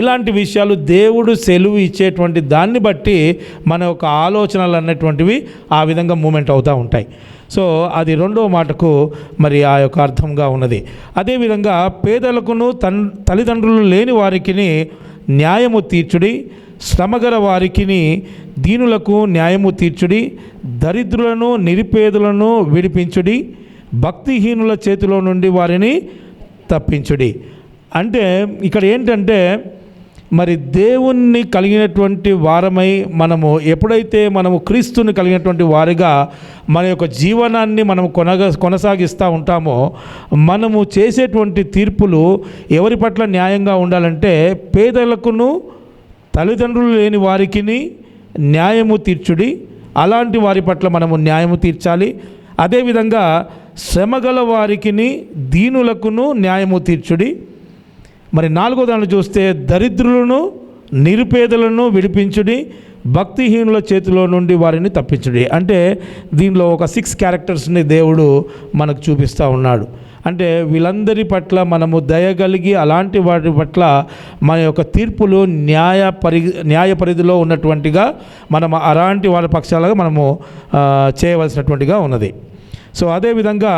ఇలాంటి విషయాలు దేవుడు సెలవు ఇచ్చేటువంటి దాన్ని బట్టి మన యొక్క ఆలోచనలు అనేటువంటివి ఆ విధంగా మూమెంట్ అవుతూ ఉంటాయి. సో అది రెండో మాటకు మరి ఆ యొక్క అర్థంగా ఉన్నది. అదేవిధంగా పేదలకును తల్లిదండ్రులు లేని వారికిని న్యాయము తీర్చుడి, శ్రమగల వారికిని దీనులకు న్యాయము తీర్చుడి, దరిద్రులను నిరుపేదలను విడిపించుడి, భక్తిహీనుల చేతిలో నుండి వారిని తప్పించుడి. అంటే ఇక్కడ ఏంటంటే, మరి దేవుణ్ణి కలిగినటువంటి వారమై మనము ఎప్పుడైతే మనము క్రీస్తుని కలిగినటువంటి వారిగా మన యొక్క జీవనాన్ని మనం కొనసాగిస్తూ ఉంటామో, మనము చేసేటువంటి తీర్పులు ఎవరి పట్ల న్యాయంగా ఉండాలంటే, పేదలకును తల్లిదండ్రులు లేని వారికిని న్యాయము తీర్చుడి, అలాంటి వారి పట్ల మనము న్యాయము తీర్చాలి. అదేవిధంగా శ్రమగల వారికిని దీనులకును న్యాయము తీర్చుడి. మరి నాలుగో దాన్ని చూస్తే, దరిద్రులను నిరుపేదలను విడిపించుడి, భక్తిహీనుల చేతిలో నుండి వారిని తప్పించుడి. అంటే దీనిలో ఒక 6 క్యారెక్టర్స్ని దేవుడు మనకు చూపిస్తూ ఉన్నాడు. అంటే వీళ్ళందరి పట్ల మనము దయగలిగి అలాంటి వాటి పట్ల మన యొక్క తీర్పులు న్యాయ పరిధిలో ఉన్నటువంటిగా మనం అలాంటి వారి పక్షాలుగా మనము చేయవలసినటువంటిగా ఉన్నది. సో అదేవిధంగా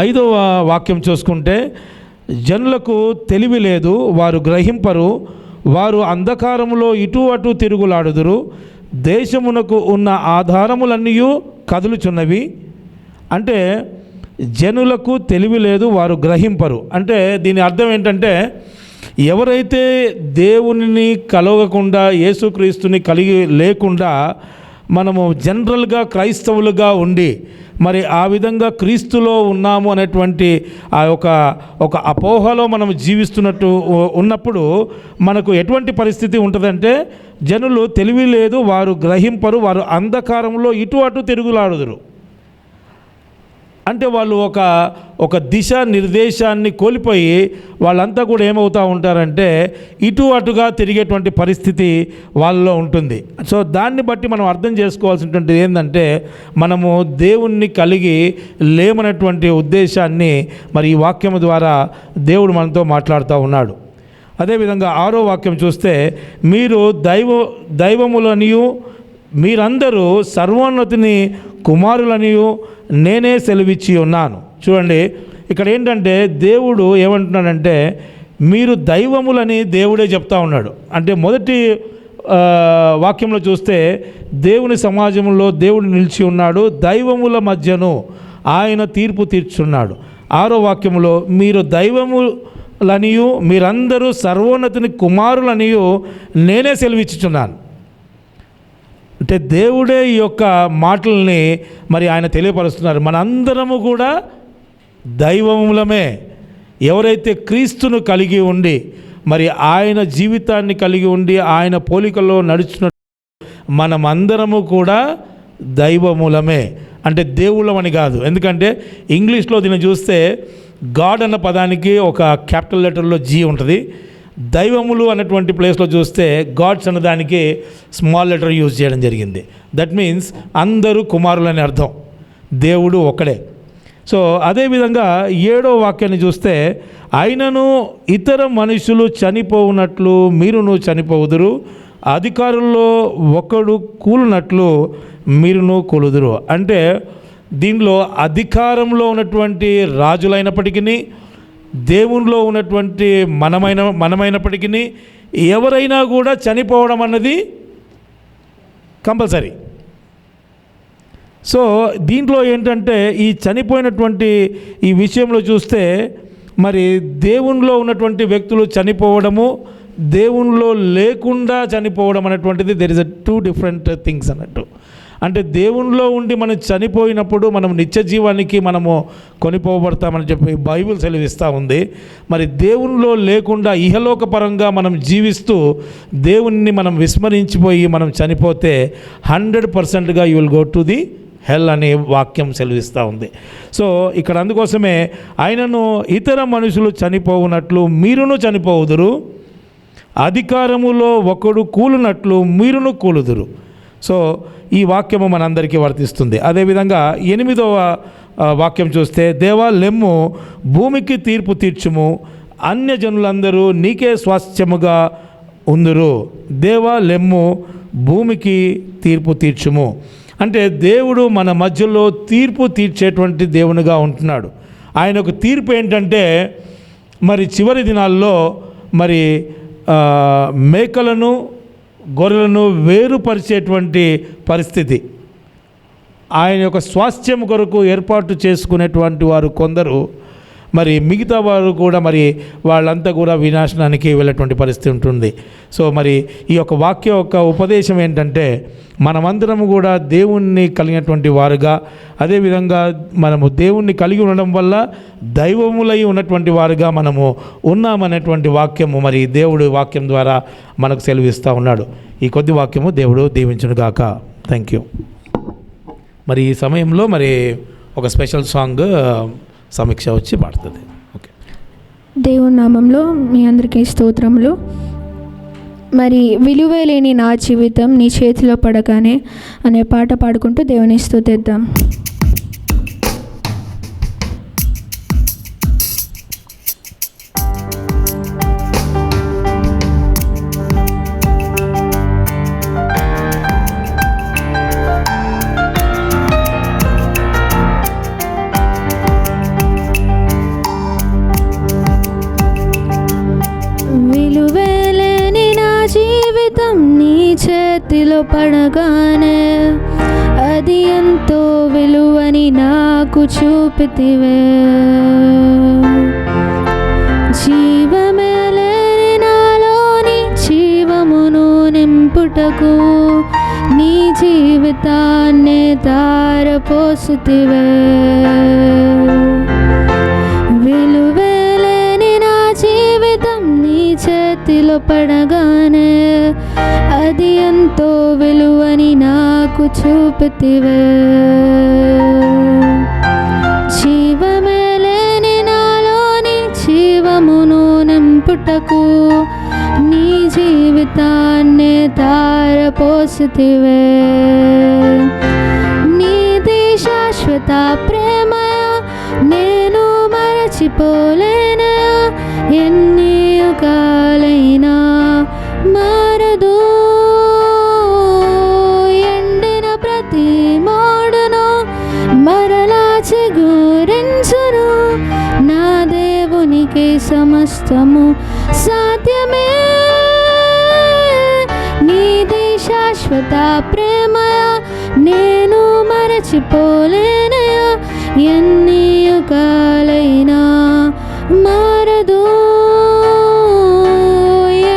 5వ వాక్యం చూసుకుంటే, జనులకు తెలివి లేదు, వారు గ్రహింపరు, వారు అంధకారములో ఇటు అటు తిరుగులాడుదురు, దేశమునకు ఉన్న ఆధారములన్నీ కదులుచున్నవి. అంటే జనులకు తెలివి లేదు, వారు గ్రహింపరు. అంటే దీని అర్థం ఏంటంటే, ఎవరైతే దేవునిని కలవకుండా యేసుక్రీస్తుని కలిగి లేకుండా మనము జనరల్గా క్రైస్తవులుగా ఉండి మరి ఆ విధంగా క్రీస్తులో ఉన్నాము అనేటువంటి ఆ ఒక అపోహలో మనం జీవిస్తున్నట్టు ఉన్నప్పుడు మనకు ఎటువంటి పరిస్థితి ఉంటుందంటే, జనులు తెలివి లేదు, వారు గ్రహింపరు, వారు అంధకారంలో ఇటు అటు తిరుగులాడుదురు. అంటే వాళ్ళు ఒక దిశ నిర్దేశాన్ని కోల్పోయి వాళ్ళంతా కూడా ఏమవుతూ ఉంటారంటే ఇటు అటుగా తిరిగేటువంటి పరిస్థితి వాళ్ళలో ఉంటుంది. సో దాన్ని బట్టి మనం అర్థం చేసుకోవాల్సినటువంటిది ఏంటంటే, మనము దేవుణ్ణి కలిగి లేమనేటువంటి ఉద్దేశాన్ని మరి ఈ వాక్యం ద్వారా దేవుడు మనతో మాట్లాడుతూ ఉన్నాడు. అదేవిధంగా 6వ వాక్యం చూస్తే, మీరు దైవములనియు మీరందరూ సర్వోన్నతిని కుమారులనియు నేనే సెలవిచ్చి ఉన్నాను. చూడండి, ఇక్కడ ఏంటంటే దేవుడు ఏమంటున్నాడంటే మీరు దైవములని దేవుడే చెప్తా ఉన్నాడు. అంటే మొదటి వాక్యంలో చూస్తే దేవుని సమాజంలో దేవుడు నిలిచి ఉన్నాడు, దైవముల మధ్యను ఆయన తీర్పు తీర్చున్నాడు. 6వ వాక్యంలో మీరు దైవములనియు మీరందరూ సర్వోన్నతుని కుమారులనియు నేనే సెలవిచ్చుచున్నాను. అంటే దేవుడే ఈ యొక్క మాటల్ని మరి ఆయన తెలియపరుస్తున్నారు. మనందరము కూడా దైవములమే. ఎవరైతే క్రీస్తును కలిగి ఉండి మరి ఆయన జీవితాన్ని కలిగి ఉండి ఆయన పోలికలో నడుచున్న మనమందరము కూడా దైవములమే. అంటే దేవుళ్ళమని కాదు. ఎందుకంటే ఇంగ్లీష్లో దీన్ని చూస్తే గాడ్ అన్న పదానికి ఒక క్యాపిటల్ లెటర్లో జీ ఉంటుంది. దైవములు అన్నటువంటి ప్లేస్లో చూస్తే గాడ్స్ అన్నదానికి స్మాల్ లెటర్ యూజ్ చేయడం జరిగింది. దట్ మీన్స్ అందరూ కుమారులని అర్థం, దేవుడు ఒక్కడే. సో అదేవిధంగా 7వ వాక్యాన్ని చూస్తే అయినను ఇతర మనుషులు చనిపోవునట్లు మీరును చనిపోవుదురు, అధికారుల్లో ఒకడు కూలినట్లు మీరును కూలుదురు. అంటే దీనిలో అధికారంలో ఉన్నటువంటి రాజులైనప్పటికీ దేవునిలో ఉన్నటువంటి మనమైనప్పటికీ ఎవరైనా కూడా చనిపోవడం అన్నది కంపల్సరీ. సో దీంట్లో ఏంటంటే ఈ చనిపోయినటువంటి ఈ విషయంలో చూస్తే మరి దేవునిలో ఉన్నటువంటి వ్యక్తులు చనిపోవడము, దేవునిలో లేకుండా చనిపోవడం అనేటువంటిది దెర్ ఇస్ 2 డిఫరెంట్ థింగ్స్ అన్నట్టు. అంటే దేవునిలో ఉండి మనం చనిపోయినప్పుడు మనం నిత్య జీవానికి మనము కొనిపోబడతామని చెప్పి బైబిల్ సెలవిస్తూ ఉంది. మరి దేవునిలో లేకుండా ఇహలోకపరంగా మనం జీవిస్తూ దేవుణ్ణి మనం విస్మరించిపోయి మనం చనిపోతే 100%గా you will go to the hell అనే వాక్యం సెలవిస్తూ ఉంది. సో ఇక్కడ అందుకోసమే ఆయనను ఇతర మనుషులు చనిపోవునట్లు మీరును చనిపోవుదురు, అధికారములో ఒకడు కూలినట్లు మీరును కూలుదురు. సో ఈ వాక్యము మనందరికీ వర్తిస్తుంది. అదేవిధంగా 8వ వాక్యం చూస్తే దేవా లెమ్ము భూమికి తీర్పు తీర్చుము, అన్యజనులందరూ నీకే స్వాస్థ్యముగా ఉందురు. దేవా లెమ్ము భూమికి తీర్పు తీర్చుము. అంటే దేవుడు మన మధ్యలో తీర్పు తీర్చేటువంటి దేవునిగా ఉంటున్నాడు. ఆయనకు తీర్పు ఏంటంటే మరి చివరి దినాల్లో మరి మేకలను గొర్రెలను వేరుపరిచేటువంటి పరిస్థితి. ఆయన యొక్క స్వాస్థ్యం కొరకు ఏర్పాటు చేసుకునేటువంటి వారు కొందరు, మరి మిగతా వారు కూడా మరి వాళ్ళంతా కూడా వినాశనానికి వెళ్ళేటువంటి పరిస్థితి ఉంటుంది. సో మరి ఈ యొక్క వాక్య యొక్క ఉపదేశం ఏంటంటే మనమందరము కూడా దేవుణ్ణి కలిగినటువంటి వారుగా, అదేవిధంగా మనము దేవుణ్ణి కలిగి ఉండడం వల్ల దైవములై ఉన్నటువంటి వారుగా మనము ఉన్నామనేటువంటి వాక్యము మరి దేవుడు వాక్యం ద్వారా మనకు సెలవిస్తూ ఉన్నాడు. ఈ కొద్ది వాక్యము దేవుడు దీవించునుగాక. Thank you. మరి ఈ సమయంలో మరి ఒక స్పెషల్ సాంగ్ సమీక్ష వచ్చి పాడుతుంది. ఓకే. దేవుని నామంలో మీ అందరికీ స్తోత్రములు. మరి విలువే లేని నా జీవితం నీ చేతిలో పడగానే అనే పాట పాడుకుంటూ దేవుని స్తుతిద్దాం. చేతిలో పడగానే అది ఎంతో విలువని నాకు చూపితివే. జీవమే లేని నాలోని జీవమును నింపుటకు నీ జీవితాన్నే ధారపోసితివే. విలువే లేని నా జీవితం నీ చేతిలో పడగానే అది ఎంతో విలువని నాకు చూపితివే. జీవమే లేని నాలోని జీవమును నింపుటకు నీ జీవితాన్నే ధారపోసితివే. నీది శాశ్వత ప్రేమ నేను మరచిపోలేనా, ఎన్ని యుగాలైనా మారదు. ఎండిన ప్రతి మోడును సమస్తము సాధ్యమే. నీది శాశ్వత ప్రేమయా, నేను మరచిపోలేనయా. ఎన్ని యుగాలైనా మారదు,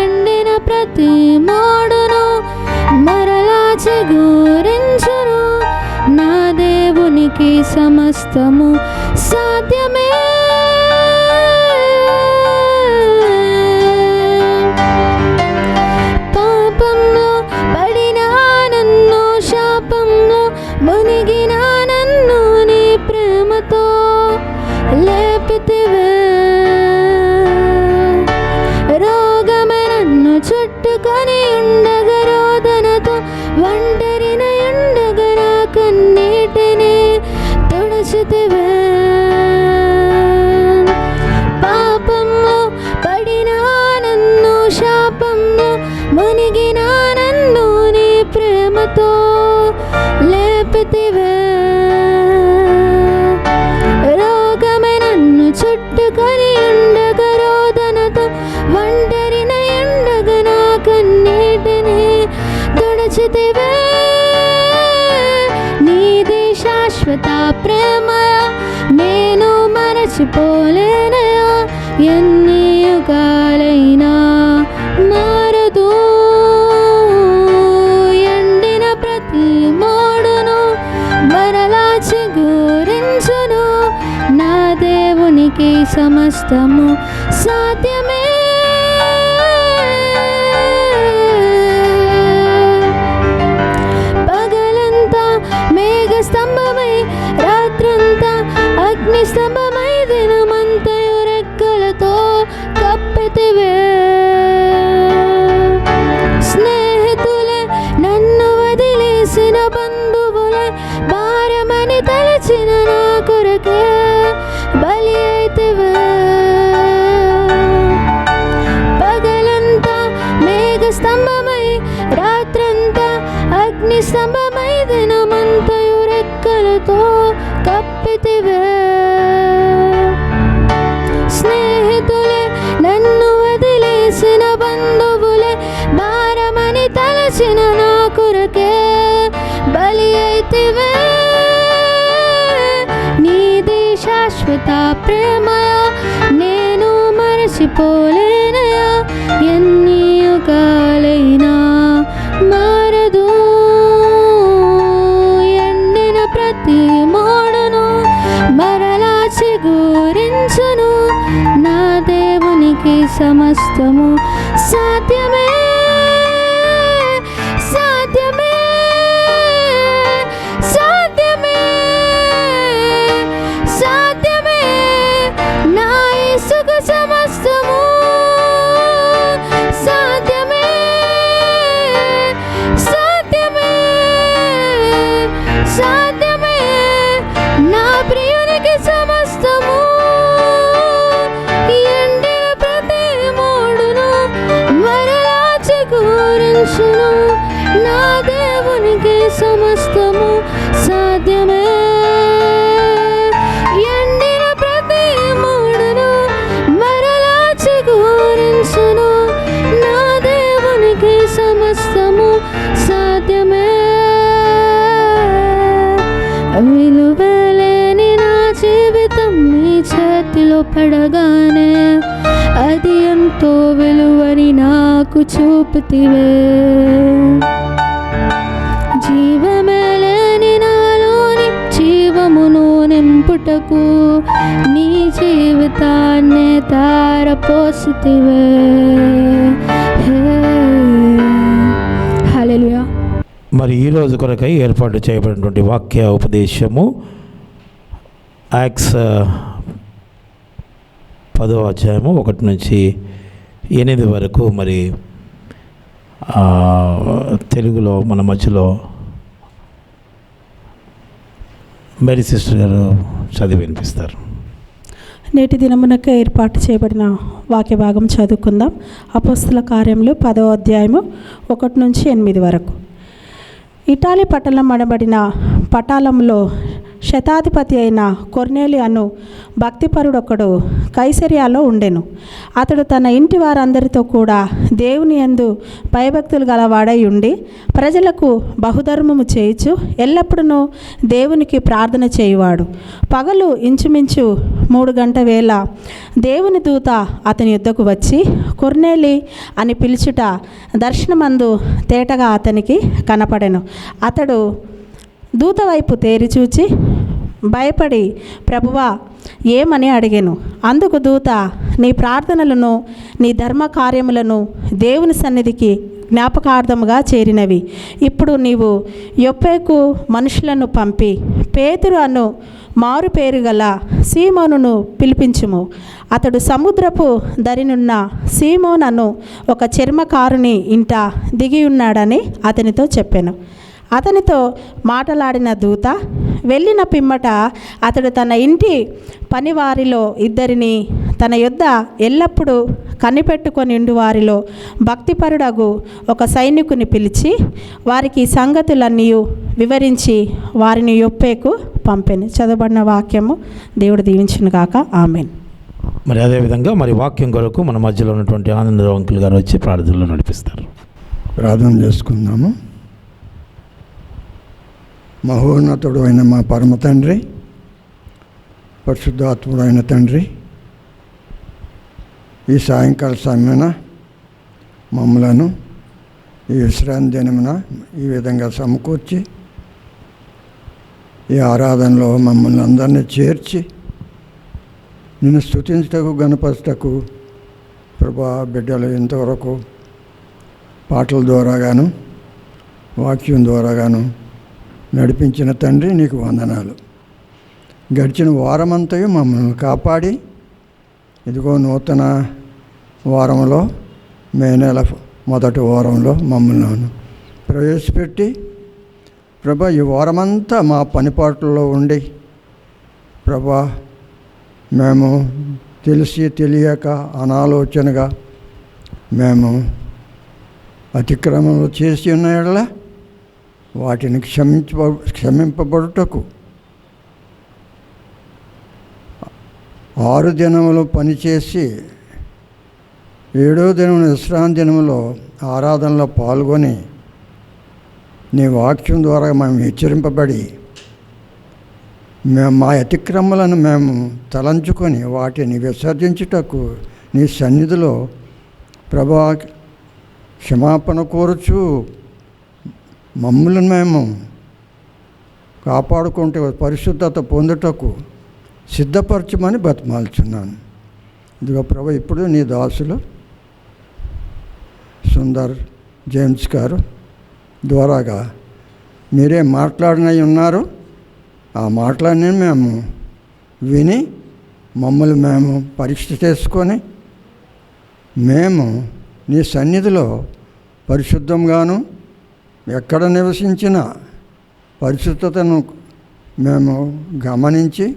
ఎండిన ప్రతి మోడును మరలా చిగురించును. నా దేవునికి సమస్తము సాధ్యమే. పాపంలో పడిన నన్ను, శాపంలో మునిగిన నన్ను నీ ప్రేమతో లేపితివే. రోగమే నన్ను చుట్టుకొని ఉండగా, రోదనతో ఒంటరిన ఉండగా నా కన్నీటిని తుడిచితివే. పాపంలో పడిన నన్ను, శాపంలో మునిగిన నన్ను నీ ప్రేమతో లేపితివే. రోగమే నన్ను చుట్టుకొని ఉండగా, రోదనతో ఒంటరిన ఉండగా నా కన్నీటిని తుడిచితివే. నీది శాశ్వత ప్రేమయా, నేను మరచిపోలేనయా. ఎన్ని యుగాలైనా మారదు, ఎండిన ప్రతి మోడును మరలా చిగురించును. నా దేవునికి సమస్తము సాధ్యమే. పగలంతా మేఘ స్తంభమై, రాత్రంతా అగ్ని స్తంభమై, దినమంతయు రెక్కలతో కప్పితివే. స్నేహితులే నన్ను వదిలేసిన బంధువులే, భారమని తలచిన నా కొరకే బలి అయితివే. పగలంతా మేఘ స్తంభమై, రాత్రంతా అగ్ని స్తంభమై, దినమంతయు రెక్కలతో కప్పితివే. స్నేహితులే నన్ను వదిలేసిన బంధువులే, భారమని తలచిన నా కొరకే బలి అయితివే. నీది శాశ్వత ప్రేమయా, నేను మరచిపోలేనయా. ఎన్ని యుగాలైనా మారదు, ఎండిన ప్రతి మోడును మరలా చిగురించును. నా దేవునికి సమస్తము సాధ్యమే. సాధ్యమే, సాధ్యమే, సాధ్యమే. నా యేసుకు సమస్తము సాధ్యమే. సాధ్యమే, సాధ్యమే. నా ప్రియునికి సమస్తము, ఎండిన ప్రతి మోడును మరలా చిగురించును. నా దేవునికి సమస్తము సాధ్యమే. ఎండిన ప్రతి మోడును మరలా చిగురించును. నా దేవునికి సమస్తము సాధ్యమే. విలువలేని నా జీవితం నీ చేతిలో పడగానే, అది ఎంతో విలువని నాకు చూపుతివే. జీవమే లేని నాలోని జీవమును నింపుటకు నీ జీవితాన్నే తారపోసితివే. హల్లెలూయా. మరి ఈరోజు కొరకై ఏర్పాటు చేయబడినటువంటి వాక్య ఉపదేశము యాక్ట్స్ 10వ అధ్యాయము 1 నుంచి 8 వరకు. మరి తెలుగులో మన మధ్యలో మేరీ సిస్టర్ గారు చదివి వినిపిస్తారు. నేటి దినమునకు ఏర్పాటు చేయబడిన వాక్య భాగం చదువుకుందాం. అపోస్తల కార్యములు 10వ అధ్యాయము 1 నుంచి 8 వరకు. ఇటాలీ పట్టణం అనబడిన పటాలంలో శతాధిపతి అయిన కొర్నేలి అను భక్తిపరుడొకడు కైసరియాలో ఉండెను. అతడు తన ఇంటి వారందరితో కూడా దేవుని యందు భయభక్తులు గలవాడై ఉండి ప్రజలకు బహుధర్మము చేయుచు ఎల్లప్పుడూ దేవునికి ప్రార్థన చేయువాడు. పగలు ఇంచుమించు 3 గంట వేళ దేవుని దూత అతని యుద్ధకు వచ్చి కొర్నేలి అని పిలుచుట దర్శనమందు తేటగా అతనికి కనపడెను. అతడు దూత వైపు తేరి చూచి భయపడి, ప్రభువా ఏమని అడిగాను. అందుకు దూత, నీ ప్రార్థనలను నీ ధర్మ కార్యములను దేవుని సన్నిధికి జ్ఞాపకార్థముగా చేరినవి. ఇప్పుడు నీవు యొప్పేకు మనుషులను పంపి పేతురు అను మారు పేరు గల సీమోనును పిలిపించుము. అతడు సముద్రపు దరినున్న సీమోన్ అను ఒక చర్మకారుని ఇంట దిగి ఉన్నాడని అతనితో చెప్పాను. అతనితో మాటలాడిన దూత వెళ్ళిన పిమ్మట అతడు తన ఇంటి పనివారిలో 2 తన యొద్ద ఎల్లప్పుడూ కనిపెట్టుకొని ఉండు వారిలో భక్తిపరుడగు ఒక సైనికుని పిలిచి వారికి సంగతులన్నీ వివరించి వారిని యొప్పేకు పంపెను. చదవబడిన వాక్యము దేవుడు దీవించును గాక. ఆమేన్. మరి అదేవిధంగా మరి వాక్యం కొరకు మన మధ్యలో ఉన్నటువంటి ఆనందరావు అంకుల్ గారు వచ్చి ప్రార్థనలో నడిపిస్తారు. ప్రార్థన చేసుకుందాము. మహోన్నతుడు అయిన మా పరమ తండ్రి, పరిశుద్ధాత్ముడు అయిన తండ్రి, ఈ సాయంకాల సమయమున మమ్మలను ఈ విశ్రాంతి దినమున ఈ విధంగా సమకూర్చి ఈ ఆరాధనలో మమ్మల్ని అందరినీ చేర్చి నిన్ను స్తుతించుటకు గణపరచుటకు ప్రభా బిడ్డలు ఇంతవరకు పాటల ద్వారాగాను వాక్యం ద్వారాగాను నడిపించిన తండ్రి నీకు వందనాలు. గడిచిన వారమంతయు మమ్మల్ని కాపాడి ఇదిగో నూతన వారంలో మే నెల మొదటి వారంలో మమ్మల్ని ప్రవేశపెట్టి ప్రభా ఈ వారమంతా మా పనిపాట్లలో ఉండి ప్రభా మేము తెలిసి తెలియక అనాలోచనగా మేము అతిక్రమణలు చేసి ఉన్న యెడల వాటిని క్షమింపబడుటకు 6 దినములు పనిచేసి 7వ దినమున విశ్రాంతి దినములో ఆరాధనలో పాల్గొని నీ వాక్యం ద్వారా మేము హెచ్చరింపబడి మా అతిక్రమలను మేము తలంచుకొని వాటిని విసర్జించుటకు నీ సన్నిధిలో ప్రభా క్షమాపణ కోరుచు మమ్మల్ని మేము కాపాడుకుంటే పరిశుద్ధత పొందుటకు సిద్ధపరచమని బతిమాలుచున్నాను. ఇదిగో ప్రభు ఇప్పుడు నీ దాసులు సుందర్ జేమ్స్ గారు ద్వారాగా మీరే మాట్లాడినవి ఉన్నారు. ఆ మాటలన్నీ మేము విని మమ్మల్ని మేము పరీక్ష చేసుకొని మేము నీ సన్నిధిలో పరిశుద్ధంగాను ఎక్కడ నివసించిన పరిశుద్ధతను మేము గమనించి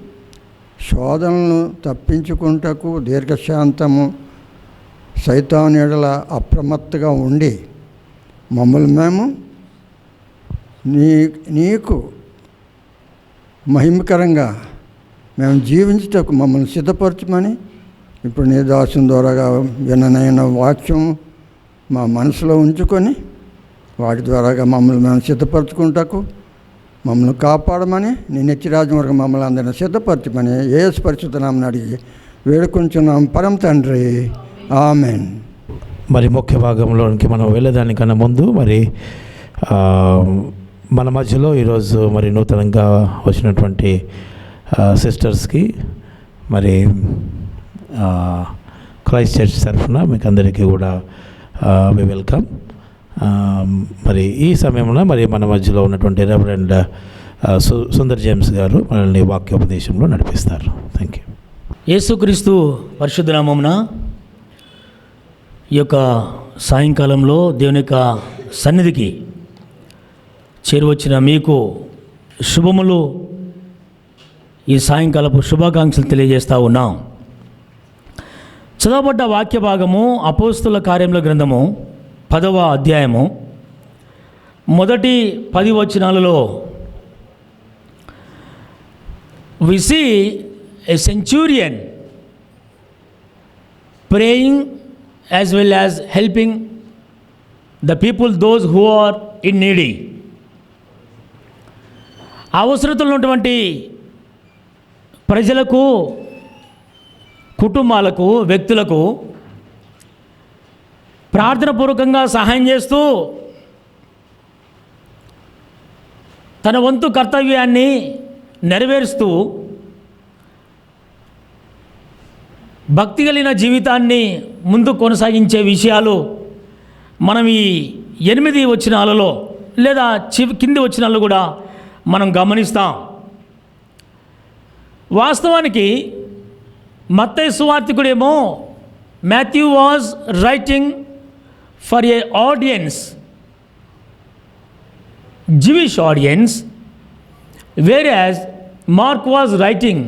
శోధనలను తప్పించుకుంటకు దీర్ఘశాంతము సైతాను ఎడల అప్రమత్తగా ఉండి మమ్మల్ని మేము నీకు మహిమకరంగా మేము జీవించుటకు మమ్మల్ని సిద్ధపరచమని ఇప్పుడు నీ దాసుని ద్వారాగా విననైన వాక్యం మా మనసులో ఉంచుకొని వాటి ద్వారాగా మమ్మల్ని మేము సిద్ధపరచుకుంటకు మమ్మల్ని కాపాడమని నీ నిత్యరాజ్యం వరకు మమ్మల్ని అందరినీ సిద్ధపరచమని యేసు పరిశుద్ధ నామమున అడిగి వేడుకొంచున్నాం పరమ తండ్రి. ఆమేన్. మరి ముఖ్య భాగంలోనికి మనం వెళ్ళేదానికన్నా ముందు మరి మన మధ్యలో ఈరోజు మరి నూతనంగా వచ్చినటువంటి సిస్టర్స్కి మరి క్రైస్ట్ చర్చ్ తరఫున మీకు అందరికీ కూడా మీ వెల్కమ్. మరి ఈ సమయంలో మరి మన మధ్యలో ఉన్నటువంటి రెవరెండ్ సుందర్ జేమ్స్ గారు మనల్ని వాక్యోపదేశంలో నడిపిస్తారు. Thank you. యేసుక్రీస్తు పరిశుద్ధ నామమున ఈ యొక్క సాయంకాలంలో దేవుని యొక్క సన్నిధికి చేరువచ్చిన మీకు శుభములు, ఈ సాయంకాలపు శుభాకాంక్షలు తెలియజేస్తూ ఉన్నాం. చదవబడ్డ వాక్య భాగము అపోస్తుల కార్యముల గ్రంథము 10వ అధ్యాయము మొదటి 10 వచనాలలో we see a centurion praying as well as helping the people, those who are in needy. అవసరతలు ఉన్నటువంటి ప్రజలకు, కుటుంబాలకు, వ్యక్తులకు ప్రార్థనపూర్వకంగా సహాయం చేస్తూ తన వంతు కర్తవ్యాన్ని నెరవేరుస్తూ భక్తి కలిగిన జీవితాన్ని ముందు కొనసాగించే విషయాలు మనం ఈ 8 వచనాలలో లేదా కింది వచనాల్లో కూడా మనం గమనిస్తాం. వాస్తవానికి మత్తయి సువార్తికుడేమో Matthew was writing for a audience, Jewish audience, whereas Mark was writing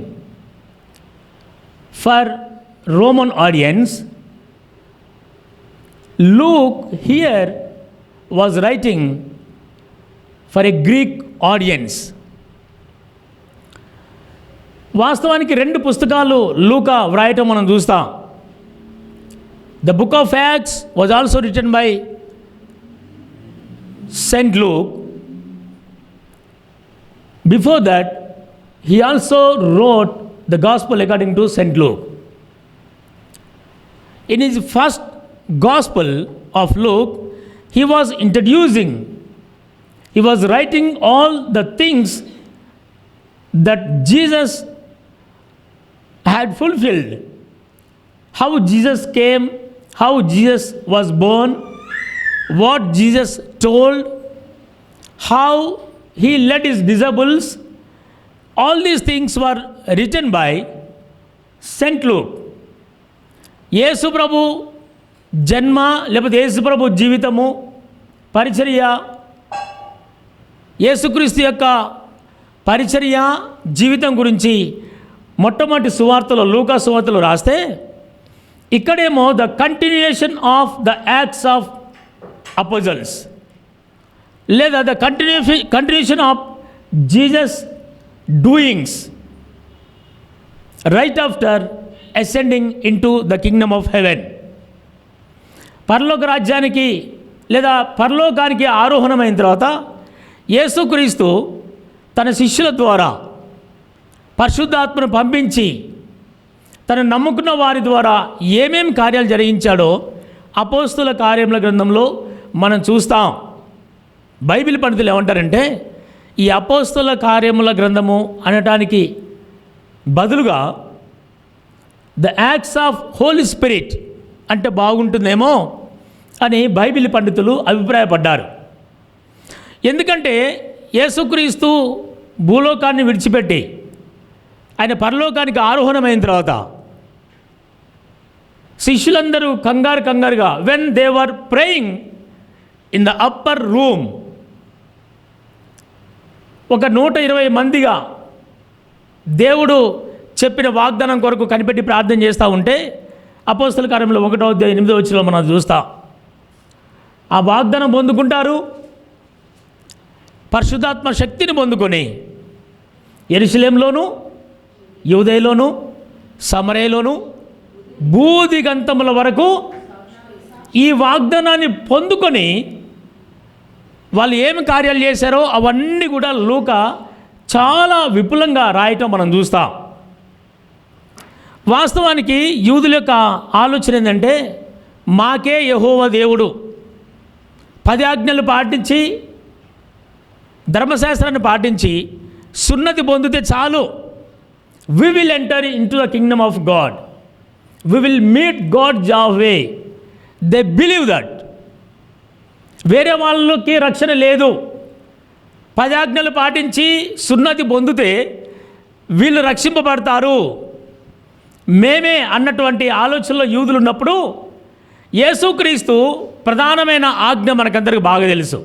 for Roman audience. Luke here was writing for a Greek audience. వాస్తవానికి 2 పుస్తకాలు లూకా వ్రాయటం మనం చూస్తాం. The book of Acts was also written by Saint Luke. Before that, he also wrote the Gospel according to Saint Luke. In his first Gospel of Luke, he was introducing, he was writing all the things that Jesus had fulfilled. How Jesus came, how Jesus was born, what Jesus told, how he led his disciples. All these things were written by Saint Luke. యేసు ప్రభు జన్మ లేకపోతే యేసు ప్రభు జీవితము, పరిచర్య, యేసుక్రీస్తు యొక్క పరిచర్య జీవితం గురించి మొట్టమొదటి సువార్తలో, లూకా సువార్తలో రాస్తే, ఇక్కడేమో the continuation of the Acts of Apostles లేదా the continuation of Jesus doings right after ascending into the kingdom of heaven. పరలోక రాజ్యానికి లేదా పరలోకానికి ఆరోహణమైన తర్వాత యేసుక్రీస్తు తన శిష్యుల ద్వారా పరిశుద్ధాత్మను పంపించి తను నమ్ముకున్న వారి ద్వారా ఏమేం కార్యాలు జరిగించాడో అపోస్తుల కార్యముల గ్రంథంలో మనం చూస్తాం. బైబిల్ పండితులు ఏమంటారంటే, ఈ అపోస్తుల కార్యముల గ్రంథము అనటానికి బదులుగా the Acts of Holy Spirit అంటే బాగుంటుందేమో అని బైబిల్ పండితులు అభిప్రాయపడ్డారు. ఎందుకంటే యేసుక్రీస్తు భూలోకాన్ని విడిచిపెట్టి ఆయన పరలోకానికి ఆరోహణమైన తర్వాత శిష్యులందరూ కంగారుగా when they were praying in the upper room, ఒక 120 మందిగా దేవుడు చెప్పిన వాగ్దానం కొరకు కనిపెట్టి ప్రార్థన చేస్తూ ఉంటే అపోస్తల కార్యములు 1వ అధ్యాయం 8వ వచనంలో మనం చూస్తాం. ఆ వాగ్దానం పొందుకుంటారు, పరిశుద్ధాత్మ శక్తిని పొందుకొని యెరూషలేములోను, యూదయలోను, సమరయలోను, భూదిగంతముల వరకు ఈ వాగ్దానాన్ని పొందుకొని వాళ్ళు ఏమి కార్యాలు చేశారో అవన్నీ కూడా లూకా చాలా విపులంగా రాయటం మనం చూస్తాం. వాస్తవానికి యూదుల యొక్క ఆలోచన ఏంటంటే, మాకే యెహోవా దేవుడు, 10 ఆజ్ఞలు పాటించి ధర్మశాస్త్రాన్ని పాటించి సున్నతి పొందితే చాలు, we will enter into the kingdom of God, we will meet God జావే. They believe that. వేరే వాళ్ళకి రక్షణ లేదు, 10 ఆజ్ఞలు పాటించి సున్నతి పొందితే వీళ్ళు రక్షింపబడతారు మేమే అన్నటువంటి ఆలోచనలో యూదులు ఉన్నప్పుడు, యేసుక్రీస్తు ప్రధానమైన ఆజ్ఞ మనకందరికీ బాగా తెలుసు.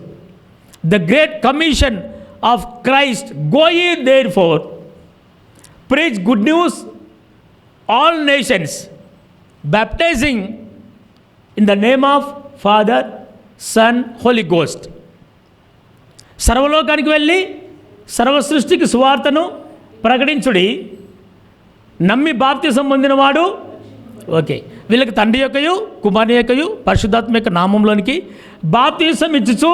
The great commission of Christ, go ye therefore preach good news all nations, baptizing in the name of Father, Son, Holy Ghost. సర్వలోకానికి వెళ్ళి సర్వ సృష్టికి సువార్తను ప్రకటించుడి, నమ్మి బాప్తిసం పొందినవాడు ఓకే వీళ్ళకి తండ్రి యొక్కయు కుమారుని యొక్కయు పరిశుద్ధాత్మ యొక్క నామంలోనికి బాప్తిసం ఇచ్చుచు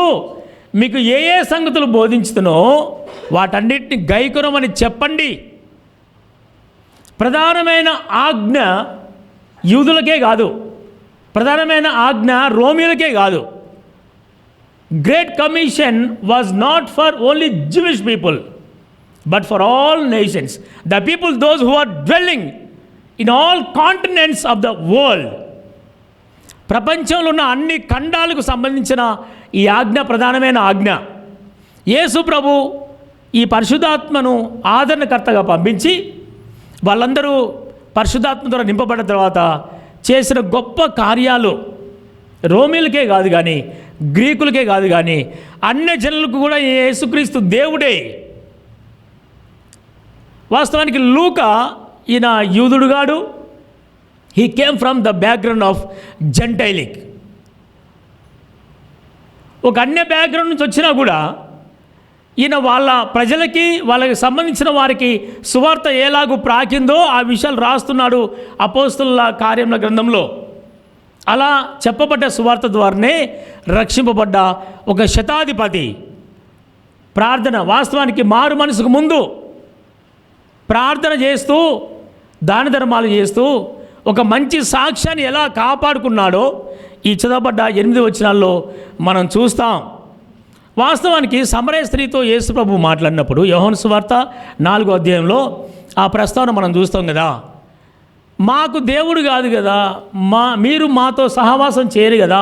మీకు ఏ ఏ సంగతులు బోధించుతునో వాటన్నిటిని గైకొనమని చెప్పండి. ప్రధానమైన ఆజ్ఞ యూదులకే కాదు, ప్రధానమైన ఆజ్ఞ రోమిలకే కాదు. Great commission was not for only Jewish people but for all nations, the people those who are dwelling in all continents of the world. ప్రపంచంలో ఉన్న అన్ని ఖండాలకు సంబంధించిన ఈ ఆజ్ఞ ప్రధానమైన ఆజ్ఞ. యేసు ప్రభు ఈ పరిశుద్ధాత్మను ఆదరణకర్తగా పంపించి వాళ్ళందరూ పరిశుద్ధాత్మ ద్వారా నింపబడిన తర్వాత చేసిన గొప్ప కార్యాలు రోమిలకే కాదు కానీ, గ్రీకులకే కాదు కానీ, అన్య జనులకు కూడా యేసుక్రీస్తు దేవుడే. వాస్తవానికి లూకా ఈయన యూదుడుగాడు, he came from the background of gentilic. ఒక అన్య బ్యాక్గ్రౌండ్ నుంచి వచ్చినా కూడా ఈయన వాళ్ళ ప్రజలకి వాళ్ళకి సంబంధించిన వారికి సువార్త ఎలాగూ ప్రాకిందో ఆ విషయాలు రాస్తున్నాడు అపోస్తలుల కార్యముల గ్రంథంలో. అలా చెప్పబడ్డ సువార్త ద్వారానే రక్షింపబడ్డ ఒక శతాధిపతి ప్రార్థన, వాస్తవానికి మారు మనసుకు ముందు ప్రార్థన చేస్తూ దాన ధర్మాలు చేస్తూ ఒక మంచి సాక్ష్యాన్ని ఎలా కాపాడుకున్నాడో ఈ చదవబడ్డ 8 వచనాల్లో మనం చూస్తాం. వాస్తవానికి సమరయ స్త్రీతో యేసు ప్రభు మాట్లాడినప్పుడు యోహాను సువార్త 4వ అధ్యాయంలో ఆ ప్రస్తావన మనం చూస్తాం కదా. మాకు దేవుడు కాదు కదా, మీరు మాతో సహవాసం చేయరు కదా,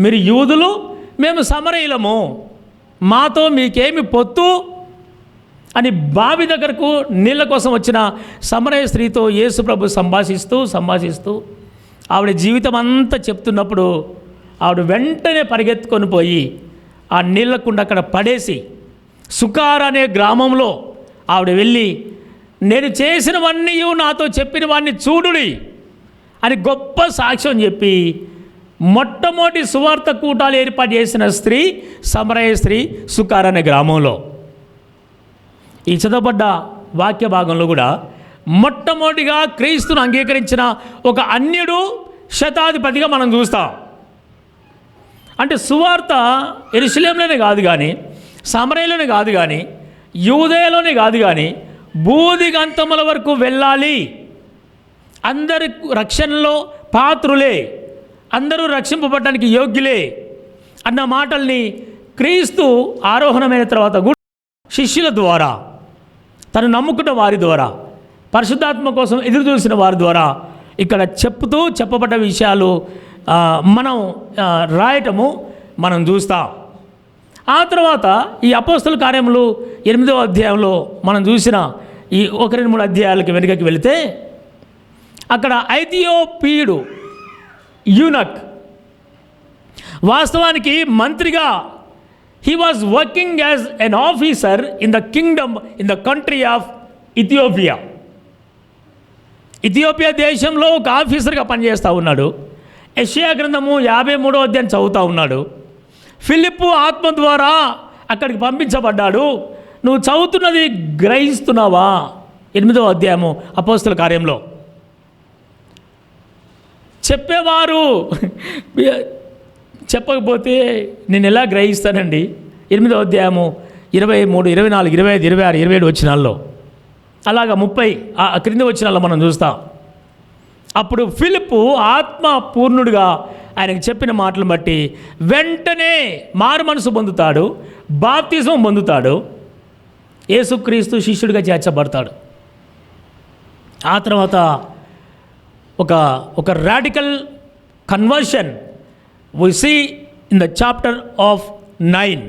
మీరు యూదులు మేము సమరయులము, మాతో మీకేమి పొత్తు అని బావి దగ్గరకు నీళ్ళ కోసం వచ్చిన సమరయ స్త్రీతో యేసు ప్రభు సంభాషిస్తూ ఆవిడ జీవితం అంతా చెప్తున్నప్పుడు ఆవిడ వెంటనే పరిగెత్తుకొని పోయి ఆ నీళ్ళకుండా అక్కడ పడేసి సుకార్ అనే గ్రామంలో ఆవిడ వెళ్ళి నేను చేసినవన్నీ నాతో చెప్పినవన్నీ చూడుడి అని గొప్ప సాక్ష్యం చెప్పి మొట్టమొదటి సువార్త కూటాలు ఏర్పాటు చేసిన స్త్రీ సమరయ స్త్రీ సుకార్ అనే గ్రామంలో. ఈ చదవబడ్డ వాక్య భాగంలో కూడా మొట్టమొదటిగా క్రీస్తును అంగీకరించిన ఒక అన్యుడు శతాధిపతిగా మనం చూస్తాం. అంటే సువార్త యెరూషలేములోనే కాదు కానీ, సమరయలోనే కాదు కానీ, యూదయలోనే కాదు కానీ, బూదిగంతముల వరకు వెళ్ళాలి, అందరి రక్షణలో పాత్రులే, అందరూ రక్షింపబడడానికి యోగ్యులే అన్న మాటల్ని క్రీస్తు ఆరోహణమైన తర్వాత కూడా శిష్యుల ద్వారా, తను నమ్ముకున్న వారి ద్వారా, పరిశుద్ధాత్మ కోసం ఎదురు చూసిన వారి ద్వారా ఇక్కడ చెప్పబడ్డ విషయాలు మనం రాయటము మనం చూస్తాం. ఆ తర్వాత ఈ అపోస్తల కార్యములు 8వ అధ్యాయంలో మనం చూసిన ఈ 1-3 అధ్యాయాలకి వెనుకకి వెళితే అక్కడ ఐథియోపియుడు యూనక్ వాస్తవానికి మంత్రిగా he was working as an officer in the kingdom in the country of Ethiopia. Ethiopia దేశంలో ఒక ఆఫీసర్గా పనిచేస్తూ ఉన్నాడు. యెషయా గ్రంథము 53వ అధ్యాయం చదువుతూ ఉన్నాడు. ఫిలిప్పు ఆత్మ ద్వారా అక్కడికి పంపించబడ్డాడు. నువ్వు చదువుతున్నది గ్రహిస్తున్నావా? 8వ అధ్యాయము అపోస్తల కార్యంలో చెప్పేవారు చెప్పకపోతే నేను ఎలా గ్రహిస్తానండి? 8వ అధ్యాయము 23, 24, 25, 26, 27 వచనాల్లో, అలాగా 30 క్రింది వచనాల్లో మనం చూస్తాం. అప్పుడు ఫిలిప్పు ఆత్మ పూర్ణుడిగా ఆయనకు చెప్పిన మాటలను బట్టి వెంటనే మారు మనసు పొందుతాడు, బాప్తిజం పొందుతాడు, యేసుక్రీస్తు శిష్యుడిగా చేర్చబడతాడు. ఆ తర్వాత ఒక radical conversion we see in the chapter of 9.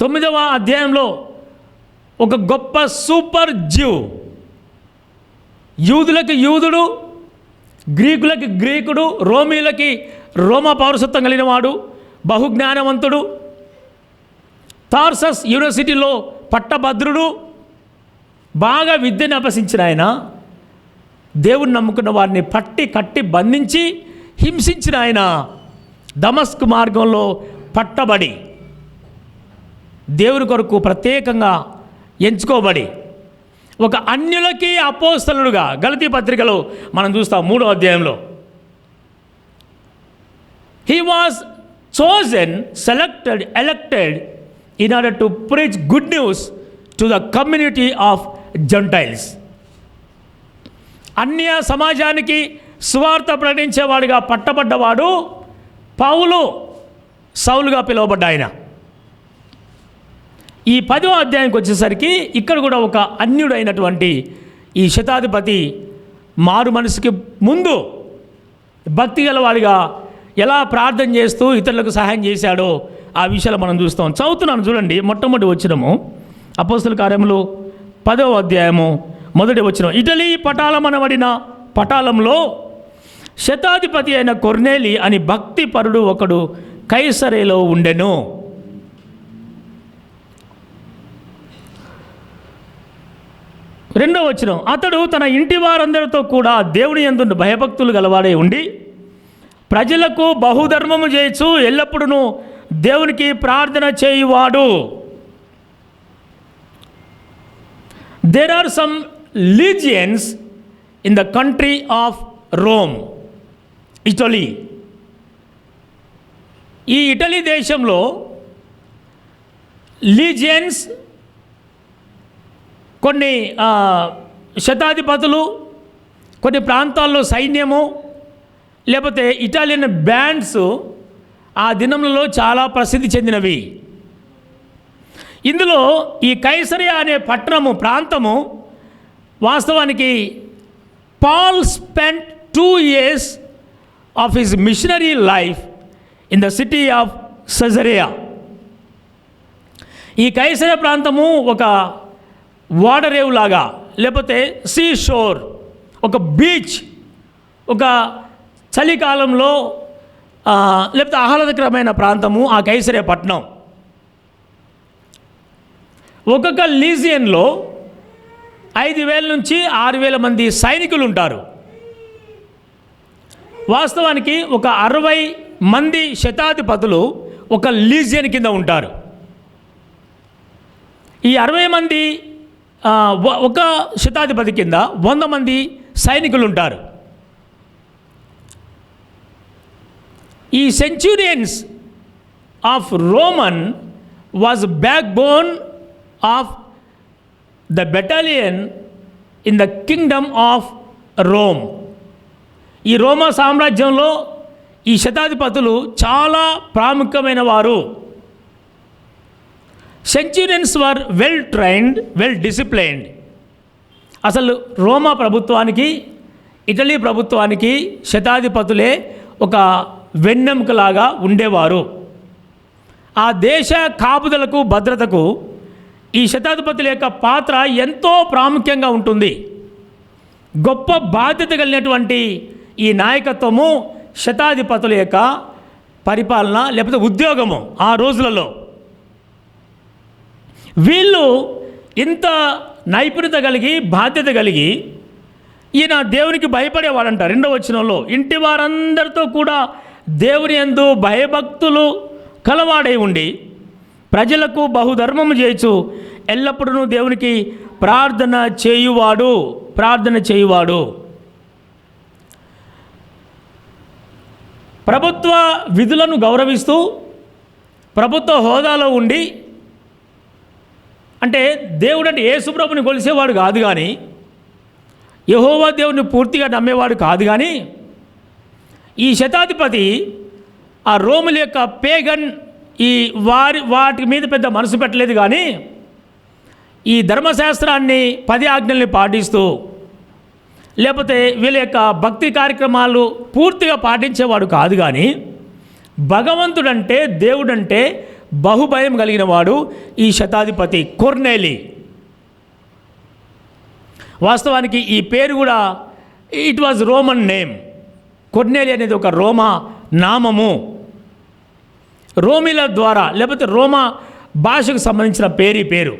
9వ అధ్యాయంలో ఒక గొప్ప సూపర్ జ్యూ, యూదులకి యూదుడు, గ్రీకులకి గ్రీకుడు, రోమీలకి రోమా పౌరసత్వం కలిగిన వాడు, బహుజ్ఞానవంతుడు, తార్సస్ యూనివర్సిటీలో పట్టభద్రుడు, బాగా విద్యను అభ్యసించిన ఆయన, దేవుని నమ్ముకున్న వారిని కట్టి బంధించి హింసించిన ఆయన దమస్కు మార్గంలో పట్టబడి దేవుని కొరకు ప్రత్యేకంగా ఎంచుకోబడి ఒక అన్యులకి అపోస్తలుడుగా గలతీ పత్రికలో మనం చూస్తాం 3వ అధ్యాయంలో. He was chosen, selected, elected in order to preach good news to the community of Gentiles. అన్య సమాజానికి సువార్త ప్రకటించేవాడిగా పట్టబడ్డవాడు పౌలు, సౌలుగా పిలువబడ్డ ఆయన. ఈ 10వ అధ్యాయానికి వచ్చేసరికి ఇక్కడ కూడా ఒక అన్యుడైనటువంటి ఈ శతాధిపతి మారు మనసుకి ముందు భక్తి గలవాడిగా ఎలా ప్రార్థన చేస్తూ ఇతరులకు సహాయం చేశాడో ఆ విషయాలు మనం చూస్తాం. చదువుతున్నాను చూడండి. మొట్టమొదటి వచనము అపోస్తల కార్యములు 10వ అధ్యాయము 1వ వచనం. ఇటలీ పటాలమనబడిన పటాలంలో శతాధిపతి అయిన కొర్నేలి అని భక్తి పరుడు ఒకడు కైసరేలో ఉండెను. రెండవ వచనం. అతడు తన ఇంటి వారందరితో కూడా దేవుని యందు భయభక్తులు గలవాడే ఉండి ప్రజలకు బహుధర్మము చేయొచ్చు ఎల్లప్పుడూ దేవునికి ప్రార్థన చేయువాడు. There are some legions in the country of Rome, Italy. ఈ ఇటలీ దేశంలో లీజియన్స్, కొన్ని శతాధిపతులు, కొన్ని ప్రాంతాల్లో సైన్యము, లేకపోతే ఇటాలియన్ బ్యాండ్స్ ఆ దినములలో చాలా ప్రసిద్ధి చెందినవి. ఇందులో ఈ కైసరియా అనే పట్టణము, ప్రాంతము వాస్తవానికి Paul spent 2 years of his missionary life in the city of Caesarea. ఈ కైసరియా ప్రాంతము ఒక వాడరేవు లాగా, లేకపోతే సీ షోర్, ఒక బీచ్, ఒక చలికాలంలో లేకపోతే ఆహ్లాదకరమైన ప్రాంతము ఆ కైసరియా పట్టణం. ఒక్కొక్క లీజియన్లో 5,000 నుంచి 6,000 మంది సైనికులు ఉంటారు. వాస్తవానికి ఒక 60 మంది శతాధిపతులు ఒక లీజియన్ కింద ఉంటారు. ఈ 60 మంది ఒక శతాధిపతి కింద 100 మంది సైనికులు ఉంటారు. ఈ centurions of Roman was backbone of the battalion in the kingdom of Rome. ఈ రోమా సామ్రాజ్యంలో ఈ శతాధిపతులు చాలా ప్రాముఖ్యమైన వారు. Centurions were well trained, well disciplined. అసలు రోమా ప్రభుత్వానికి, ఇటలీ ప్రభుత్వానికి శతాధిపతులే ఒక వెన్నెముకలాగా ఉండేవారు. ఆ దేశ కాపుదలకు, భద్రతకు ఈ శతాధిపతుల యొక్క పాత్ర ఎంతో ప్రాముఖ్యంగా ఉంటుంది. గొప్ప బాధ్యత కలిగినటువంటి ఈ నాయకత్వము శతాధిపతుల యొక్క పరిపాలన, లేకపోతే ఉద్యోగము ఆ రోజులలో. వీళ్ళు ఇంత నైపుణ్యత కలిగి, బాధ్యత కలిగి, ఈయన దేవునికి భయపడేవాడంట. 2వ వచనంలో, ఇంటి వారందరితో కూడా దేవుని యందు భయభక్తులు కలవాడై ఉండి ప్రజలకు బహుధర్మము చేయొచ్చు ఎల్లప్పుడూ దేవునికి ప్రార్థన చేయువాడు. ప్రభుత్వ విధులను గౌరవిస్తూ ప్రభుత్వ హోదాలో ఉండి, అంటే దేవుడు అంటే యేసుప్రభుని కొలిసేవాడు కాదు కానీ, యెహోవా దేవుని పూర్తిగా నమ్మేవాడు కాదు కానీ, ఈ శతాధిపతి ఆ రోముల యొక్క పేగన్ ఈ వాటి మీద పెద్ద మనసు పెట్టలేదు కానీ, ఈ ధర్మశాస్త్రాన్ని 10 ఆజ్ఞల్ని పాటిస్తూ, లేకపోతే వీళ్ళ యొక్క భక్తి కార్యక్రమాలు పూర్తిగా పాటించేవాడు కాదు కానీ, భగవంతుడంటే, దేవుడంటే బహుభయం కలిగిన వాడు ఈ శతాధిపతి కొర్నేలి. వాస్తవానికి ఈ పేరు కూడా ఇట్ వాజ్ రోమన్ నేమ్. కొర్నేలి అనేది ఒక రోమా నామము. రోమిల ద్వారా, లేకపోతే రోమా భాషకు సంబంధించిన పేరు.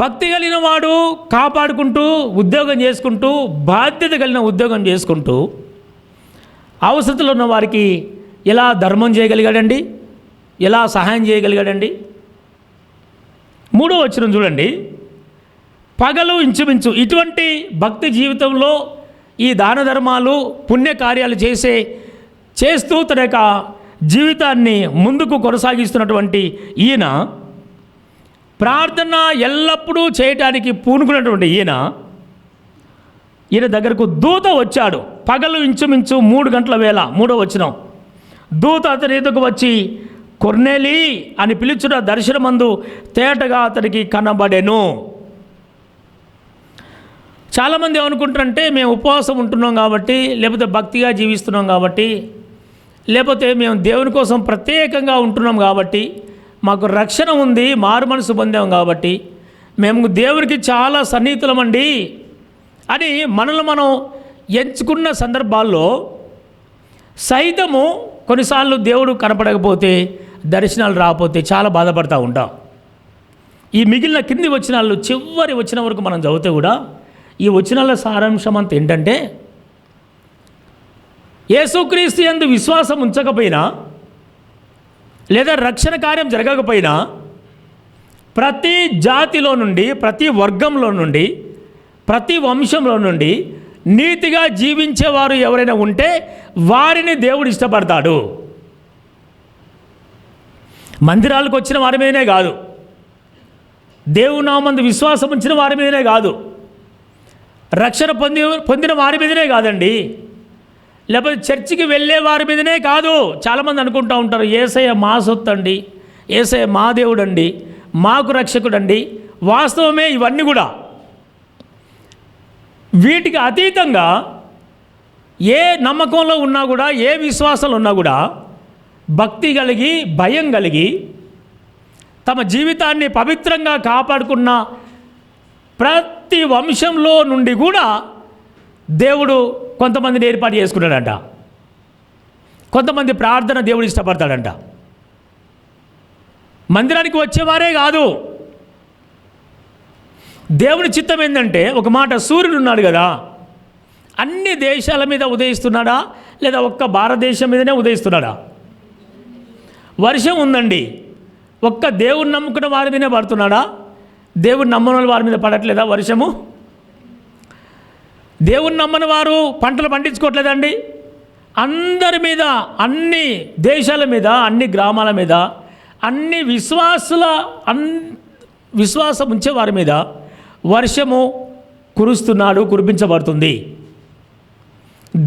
భక్తి కలిగిన వాడు కాపాడుకుంటూ, ఉద్యోగం చేసుకుంటూ, బాధ్యత కలిగిన ఉద్యోగం చేసుకుంటూ, అవసరతలో ఉన్న వారికి ఎలా ధర్మం చేయగలిగాడండి, ఎలా సహాయం చేయగలిగాడండి. 3వ వచనం చూడండి. పగలు ఇంచుమించు ఇటువంటి భక్తి జీవితంలో ఈ దాన ధర్మాలు పుణ్యకార్యాలు చేస్తూ తన యొక్క జీవితాన్ని ముందుకు కొనసాగిస్తున్నటువంటి ఈయన, ప్రార్థన ఎల్లప్పుడూ చేయటానికి పూనుకున్నటువంటి ఈయన దగ్గరకు దూత వచ్చాడు. పగలు ఇంచుమించు 3 గంటల వేళ, 3వ వచనం, దూత అతని ఎదుకు వచ్చి కొర్నేలి అని పిలుచుట దర్శనమందు తేటగా అతనికి కనబడెను. చాలామంది ఏమనుకుంటారంటే మేము ఉపవాసం ఉంటున్నాం కాబట్టి, లేకపోతే భక్తిగా జీవిస్తున్నాం కాబట్టి, లేకపోతే మేము దేవుని కోసం ప్రత్యేకంగా ఉంటున్నాం కాబట్టి, మాకు రక్షణ ఉంది, మారు మనసు పొందాం కాబట్టి మేము దేవునికి చాలా సన్నిహితులమండి అని మనల్ని మనం ఎంచుకున్న సందర్భాల్లో సైతము కొన్నిసార్లు దేవుడు కనపడకపోతే, దర్శనాలు రాకపోతే చాలా బాధపడుతూ ఉంటాం. ఈ మిగిలిన కింది వచనాలు చివరి వచనం వరకు మనం చదివితే కూడా ఈ వచనాల సారాంశం అంతా ఏంటంటే, యేసుక్రీస్తు యందు విశ్వాసం ఉంచకపోయినా లేదా రక్షణ కార్యం జరగకపోయినా ప్రతి జాతిలో నుండి, ప్రతి వర్గంలో నుండి, ప్రతి వంశంలో నుండి నీతిగా జీవించేవారు ఎవరైనా ఉంటే వారిని దేవుడు ఇష్టపడతాడు. మందిరాలకు వచ్చిన వారి మీదనే కాదు, దేవుని నామందు విశ్వాసం ఉంచిన వారి మీదనే కాదు, రక్షణ పొందిన వారి మీదనే కాదండి, లేకపోతే చర్చికి వెళ్ళే వారి మీదనే కాదు. చాలామంది అనుకుంటూ ఉంటారు, యేసయ్య మా సొత్తు అండి, యేసయ్య మా దేవుడు అండి, మాకు రక్షకుడు అండి. వాస్తవమే ఇవన్నీ కూడా. వీటికి అతీతంగా ఏ నమ్మకంలో ఉన్నా కూడా, ఏ విశ్వాసంలో ఉన్నా కూడా భక్తి కలిగి, భయం కలిగి, తమ జీవితాన్ని పవిత్రంగా కాపాడుకున్న ప్రతి వంశంలో నుండి కూడా దేవుడు కొంతమందిని ఏర్పాటు చేసుకున్నాడంట. కొంతమంది ప్రార్థన దేవుడు ఇష్టపడతాడంట. మందిరానికి వచ్చేవారే కాదు. దేవుని చిత్తం ఏంటంటే, ఒక మాట, సూర్యుడు ఉన్నాడు కదా, అన్ని దేశాల మీద ఉదయిస్తున్నాడా లేదా ఒక్క భారతదేశం మీదనే ఉదయిస్తున్నాడా? వర్షం ఉందండి, ఒక్క దేవుని నమ్ముకున్న వారి మీదనే పడుతున్నాడా? దేవుని నమ్మని వారి మీద పడట్లేదా వర్షము? దేవుని నమ్మని వారు పంటలు పండించుకోవట్లేదండి. అందరి మీద, అన్ని దేశాల మీద, అన్ని గ్రామాల మీద, అన్ని విశ్వాసం ఉంచే వారి మీద వర్షము కురుస్తున్నాడు, కురిపించబడుతుంది.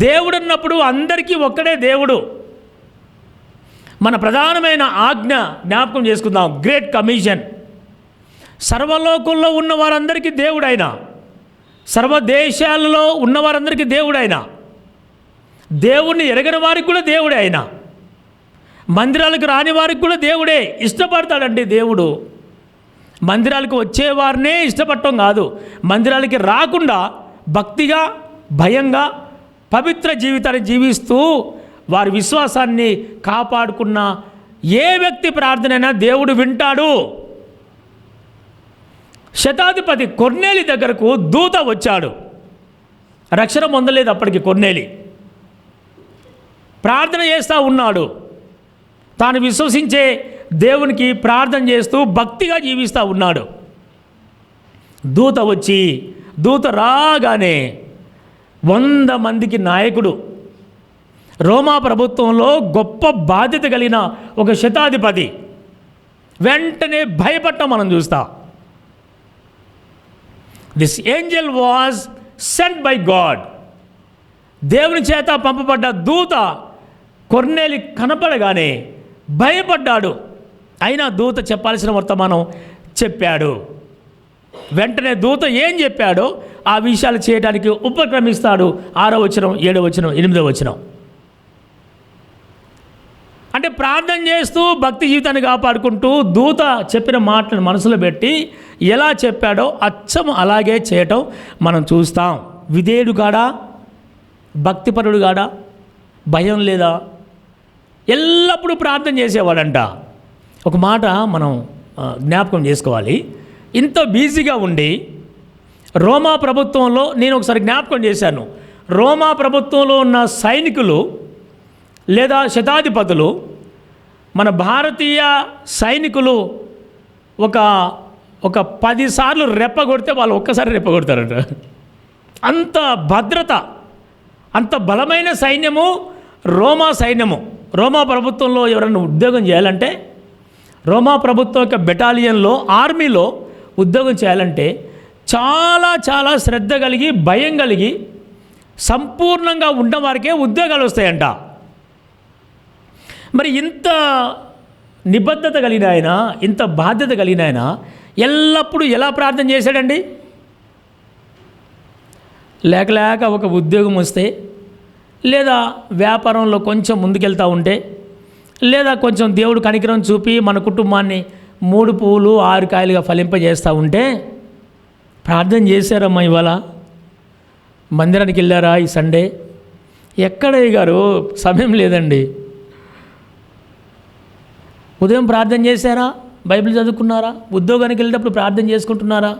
దేవుడు అన్నప్పుడు అందరికీ ఒక్కడే దేవుడు. మన ప్రధానమైన ఆజ్ఞ జ్ఞాపకం చేసుకుందాం, గ్రేట్ కమిషన్. సర్వలోకంలో ఉన్న వారందరికీ దేవుడైన, సర్వదేశాలలో ఉన్నవారందరికీ దేవుడైన, దేవుణ్ణి ఎరగని వారికి కూడా దేవుడే అయినా, మందిరాలకు రాని వారికి కూడా దేవుడే ఇష్టపడతాడండి. దేవుడు మందిరాలకు వచ్చేవారినే ఇష్టపడటం కాదు, మందిరాలకి రాకుండా భక్తిగా, భయంగా, పవిత్ర జీవితాన్ని జీవిస్తూ వారి విశ్వాసాన్ని కాపాడుకున్న ఏ వ్యక్తి ప్రార్థనైనా దేవుడు వింటాడు. శతాధిపతి కొర్నేలి దగ్గరకు దూత వచ్చాడు. రక్షణ పొందలేదు అప్పటికి కొర్నేలి. ప్రార్థన చేస్తూ ఉన్నాడు. తాను విశ్వసించే దేవునికి ప్రార్థన చేస్తూ భక్తిగా జీవిస్తూ ఉన్నాడు. దూత రాగానే 100 మందికి నాయకుడు, రోమా ప్రభుత్వంలో గొప్ప బాధ్యత కలిగిన ఒక శతాధిపతి వెంటనే భయపడటం మనం చూస్తాం. This Angel was sent by God. దేవుని చేత పంపబడ్డ దూత కొర్నేలి కనపడగానే భయపడ్డాడు. అయినా దూత చెప్పాల్సిన వర్తమానం చెప్పాడు. వెంటనే దూత ఏం చెప్పాడో ఆ విషయాలు చేయడానికి ఉపక్రమిస్తాడు. 6వ వచనం, 7వ వచనం, 8వ వచనం. అంటే ప్రార్థన చేస్తూ భక్తి జీవితాన్ని కాపాడుకుంటూ దూత చెప్పిన మాటలను మనసులో పెట్టి ఎలా చెప్పాడో అచ్చం అలాగే చేయటం మనం చూస్తాం. విధేయుడు కాడా, భక్తిపరుడు కాడా, భయం లేదా, ఎల్లప్పుడూ ప్రార్థన చేసేవాడంట. ఒక మాట మనం జ్ఞాపకం చేసుకోవాలి. ఇంత బిజీగా ఉండి రోమా ప్రభుత్వంలో, నేను ఒకసారి జ్ఞాపకం చేశాను, రోమా ప్రభుత్వంలో ఉన్న సైనికులు లేదా శతాధిపతులు, మన భారతీయ సైనికులు ఒక ఒక 10 సార్లు రెప్ప కొడితే వాళ్ళు ఒక్కసారి రెప్ప కొడతారట. అంత భద్రత, అంత బలమైన సైన్యము రోమా సైన్యము. రోమా ప్రభుత్వంలో ఎవరైనా ఉద్యోగం చేయాలంటే, రోమా ప్రభుత్వం యొక్క బెటాలియన్లో, ఆర్మీలో ఉద్యోగం చేయాలంటే చాలా చాలా శ్రద్ధ కలిగి, భయం కలిగి, సంపూర్ణంగా ఉన్న వారికే ఉద్యోగాలు వస్తాయంట. మరి ఇంత నిబద్ధత కలిగిన ఆయన, ఇంత బాధ్యత కలిగిన ఆయన ఎల్లప్పుడూ ఎలా ప్రార్థన చేశాడండి? లేక లేక ఒక ఉద్యోగం వస్తే, లేదా వ్యాపారంలో కొంచెం ముందుకెళ్తూ ఉంటే, లేదా కొంచెం దేవుడు కనికరం చూపి మన కుటుంబాన్ని 3 పువ్వులు 6 కాయలుగా ఫలింపజేస్తూ ఉంటే ప్రార్థన చేశారమ్మా. ఇవాళ మందిరానికి వెళ్ళారా? ఈ సండే ఎక్కడ గారు? సమయం లేదండి. ఉదయం ప్రార్థన చేశారా? బైబిల్ చదువుకున్నారా? ఉద్యోగానికి వెళ్ళేటప్పుడు ప్రార్థన చేసుకుంటున్నారా?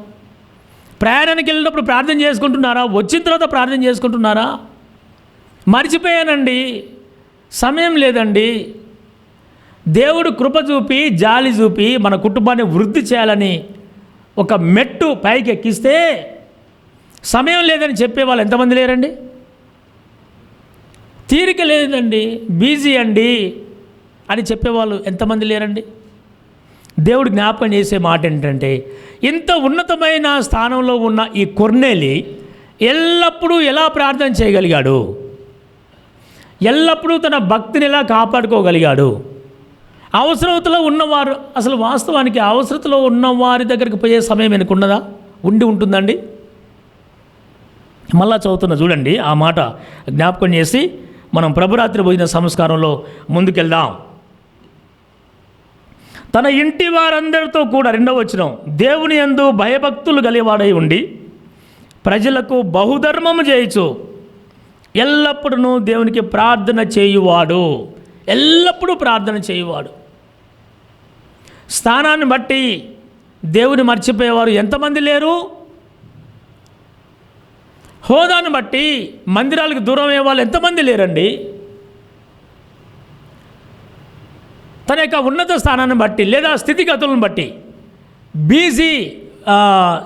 ప్రయాణానికి వెళ్ళేటప్పుడు ప్రార్థన చేసుకుంటున్నారా? వచ్చిన తర్వాత ప్రార్థన చేసుకుంటున్నారా? మర్చిపోయానండి, సమయం లేదండి. దేవుడు కృప చూపి, జాలి చూపి మన కుటుంబాన్ని వృద్ధి చేయాలని ఒక మెట్టు పైకి ఎక్కిస్తే సమయం లేదని చెప్పేవాళ్ళు ఎంతమంది లేరండి? తీరిక లేదండి, బిజీ అండి అని చెప్పేవాళ్ళు ఎంతమంది లేరండి? దేవుడు జ్ఞాపకం చేసే మాట ఏంటంటే, ఇంత ఉన్నతమైన స్థానంలో ఉన్న ఈ కొర్నేలి ఎల్లప్పుడూ ఎలా ప్రార్థన చేయగలిగాడు? ఎల్లప్పుడూ తన భక్తిని ఎలా కాపాడుకోగలిగాడు? అవసరతలో ఉన్నవారు, అసలు వాస్తవానికి అవసరతలో ఉన్నవారి దగ్గరికి పోయే సమయం ఎనుకున్నదా? ఉంటుందండి. మళ్ళా చదువుతున్న చూడండి, ఆ మాట జ్ఞాపకం చేసి మనం ప్రభురాత్రి భోజన సంస్కారంలో ముందుకెళ్దాం. తన ఇంటి వారందరితో కూడా, 2వ వచనం, దేవుని యందు భయభక్తులు కలివాడై ఉండి ప్రజలకు బహుధర్మము చేయుచు ఎల్లప్పుడూ దేవునికి ప్రార్థన చేయువాడు. ఎల్లప్పుడూ ప్రార్థన చేయువాడు. స్థానాన్ని బట్టి దేవుని మర్చిపోయేవారు ఎంతమంది లేరు? హోదాను బట్టి మందిరాలకు దూరం అయ్యే వాళ్ళు ఎంతమంది లేరండి? తన యొక్క ఉన్నత స్థానాన్ని బట్టి, లేదా స్థితిగతులను బట్టి, బిజీ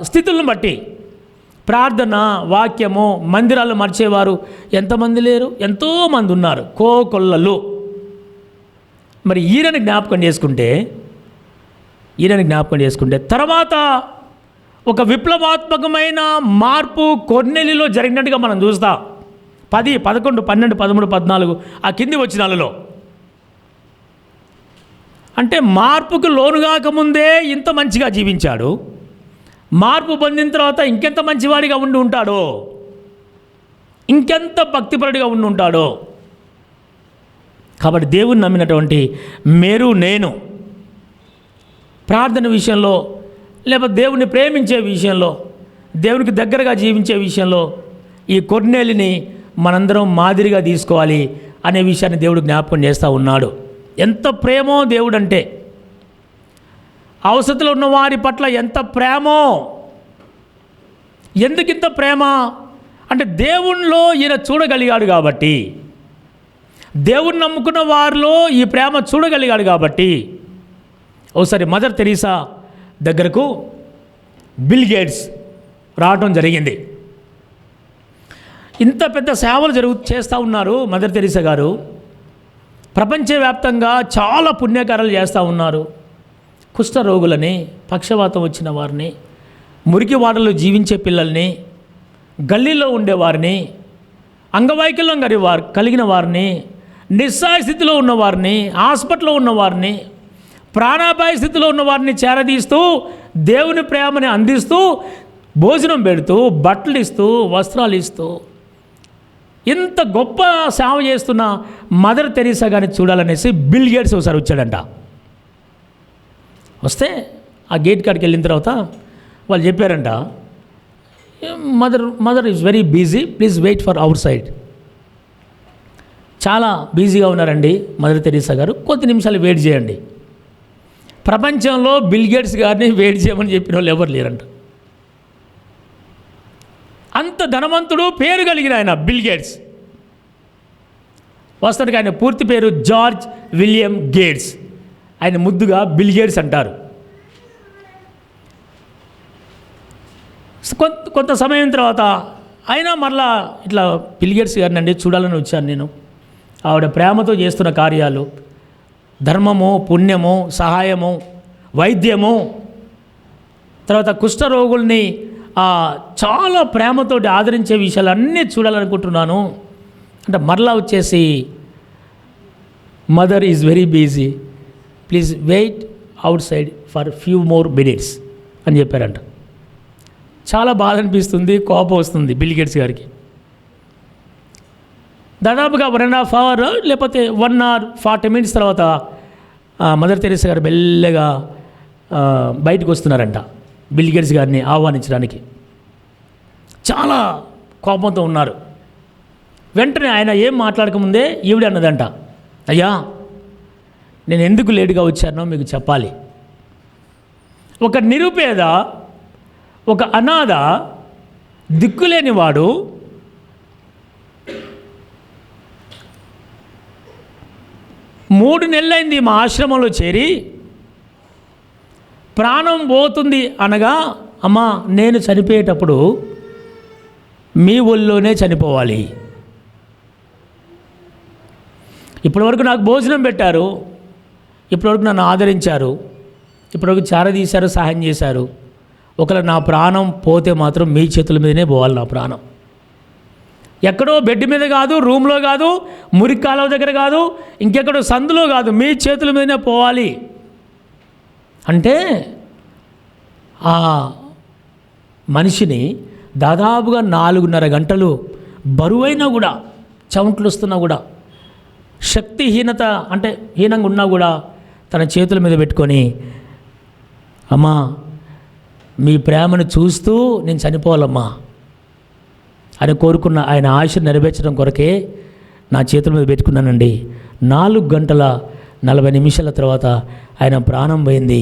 స్థితులను బట్టి ప్రార్థన, వాక్యము, మందిరాలు మర్చేవారు ఎంతమంది లేరు? ఎంతోమంది ఉన్నారు, కోకొల్లలు. మరి ఈయనని జ్ఞాపకం చేసుకుంటే తర్వాత ఒక విప్లవాత్మకమైన మార్పు కొర్నేలిలో జరిగినట్టుగా మనం చూస్తాం. 10, 11, 12, 13, 14 ఆ కింది వచనాలలో. అంటే మార్పుకు లోనుగాకముందే ఇంత మంచిగా జీవించాడు, మార్పు పొందిన తర్వాత ఇంకెంత మంచివాడిగా ఉండి ఉంటాడో, ఇంకెంత భక్తిపరుడిగా ఉండి ఉంటాడో. కాబట్టి దేవుని నమ్మినటువంటి మీరు, నేను ప్రార్థన విషయంలో, లేకపోతే దేవుని ప్రేమించే విషయంలో, దేవునికి దగ్గరగా జీవించే విషయంలో ఈ కొర్నేలిని మనందరం మాదిరిగా తీసుకోవాలి అనే విషయాన్ని దేవుడు జ్ఞాపకం చేస్తూ ఉన్నాడు. ఎంత ప్రేమో దేవుడు అంటే, అవసరతలో ఉన్న వారి పట్ల ఎంత ప్రేమో. ఎందుకింత ప్రేమ అంటే, దేవునిలో ఈయన చూడగలిగాడు కాబట్టి, దేవుణ్ణి నమ్ముకున్న వారిలో ఈ ప్రేమ చూడగలిగాడు కాబట్టి. ఒకసారి మదర్ తెరీసా దగ్గరకు బిల్ గేట్స్ రావటం జరిగింది. ఇంత పెద్ద సేవలు చేస్తూ ఉన్నారు మదర్ తెరీసా గారు. ప్రపంచవ్యాప్తంగా చాలా పుణ్యకార్యాలు చేస్తూ ఉన్నారు. కుష్ఠరోగులని, పక్షవాతం వచ్చిన వారిని, మురికి వాడలో జీవించే పిల్లల్ని, గల్లీలో ఉండేవారిని, అంగవైకల్యం కలిగిన వారిని, నిస్సహాయ స్థితిలో ఉన్నవారిని, హాస్పిటల్లో ఉన్నవారిని, ప్రాణాపాయ స్థితిలో ఉన్నవారిని చేరదీస్తూ, దేవుని ప్రేమని అందిస్తూ, భోజనం పెడుతూ, బట్టలు ఇస్తూ, వస్త్రాలు ఇస్తూ, ఇంత గొప్ప సేవ చేస్తున్న మదర్ తెరీసా గారిని చూడాలనేసి బిల్ గేట్స్ ఒకసారి వచ్చాడంట. వస్తే ఆ గేట్ కాడికి వెళ్ళిన తర్వాత వాళ్ళు చెప్పారంట, mother is very busy, please wait for outside. చాలా బిజీగా ఉన్నారండి మదర్ తెరీసా గారు, కొద్ది నిమిషాలు వెయిట్ చేయండి. ప్రపంచంలో బిల్ గేట్స్ గారిని వెయిట్ చేయమని చెప్పిన వాళ్ళు ఎవరు లేరంట. అంత ధనవంతుడు, పేరు కలిగిన ఆయన బిల్ గేట్స్. వాస్తవానికి ఆయన పూర్తి పేరు జార్జ్ విలియం గేట్స్. ఆయన ముద్దుగా బిల్ గేట్స్ అంటారు. కొంత సమయం తర్వాత అయినా మరలా ఇట్లా బిల్ గేట్స్ గారిని అండి చూడాలని వచ్చాను నేను. ఆవిడ ప్రేమతో చేస్తున్న కార్యాలు, ధర్మము, పుణ్యము, సహాయము, వైద్యము, తర్వాత కుష్ఠరోగుల్ని చాలా ప్రేమతోటి ఆదరించే విషయాలు అన్నీ చూడాలనుకుంటున్నాను. అంటే మరలా వచ్చేసి mother is very busy, please wait outside for few more minutes అని చెప్పారంట. చాలా బాధ అనిపిస్తుంది, కోపం వస్తుంది బిల్ గేట్స్ గారికి. దాదాపుగా 1.5 hour లేకపోతే 1 hour 40 minutes తర్వాత మదర్ తెరెసా గారు మెల్లగా బయటకు వస్తున్నారంట బిల్ గేట్స్ గారిని ఆహ్వానించడానికి. చాలా కోపంతో ఉన్నారు. వెంటనే ఆయన ఏం మాట్లాడకముందే ఈవిడ అన్నదంట, అయ్యా నేను ఎందుకు లేటుగా వచ్చానో మీకు చెప్పాలి. ఒక నిరుపేద, ఒక అనాథ, దిక్కులేనివాడు మూడు నెలలైంది మా ఆశ్రమంలో చేరి ప్రాణం పోతుంది అనగా, అమ్మా నేను చనిపోయేటప్పుడు మీ ఒళ్ళోనే చనిపోవాలి. ఇప్పటివరకు నాకు భోజనం పెట్టారు, ఇప్పటివరకు నన్ను ఆదరించారు, ఇప్పటివరకు చారదీశారు, సహాయం చేశారు. ఒకవేళ నా ప్రాణం పోతే మాత్రం మీ చేతుల మీదనే పోవాలి. నా ప్రాణం ఎక్కడో బెడ్ మీద కాదు, రూమ్లో కాదు, మురికి కాలువ దగ్గర కాదు, ఇంకెక్కడో సందులో కాదు, మీ చేతుల మీదనే పోవాలి. అంటే ఆ మనిషిని దాదాపుగా 4.5 గంటలు బరువైనా కూడా, చెమటలు వస్తున్నా కూడా, శక్తిహీనత అంటే హీనంగా ఉన్నా కూడా తన చేతుల మీద పెట్టుకొని, అమ్మా మీ ప్రేమను చూస్తూ నేను చనిపోవాలమ్మా అని కోరుకున్న ఆయన ఆశ నెరవేర్చడం కొరకే నా చేతుల మీద పెట్టుకున్నానండి. 4 గంటల 40 నిమిషాల తర్వాత ఆయన ప్రాణం పోయింది.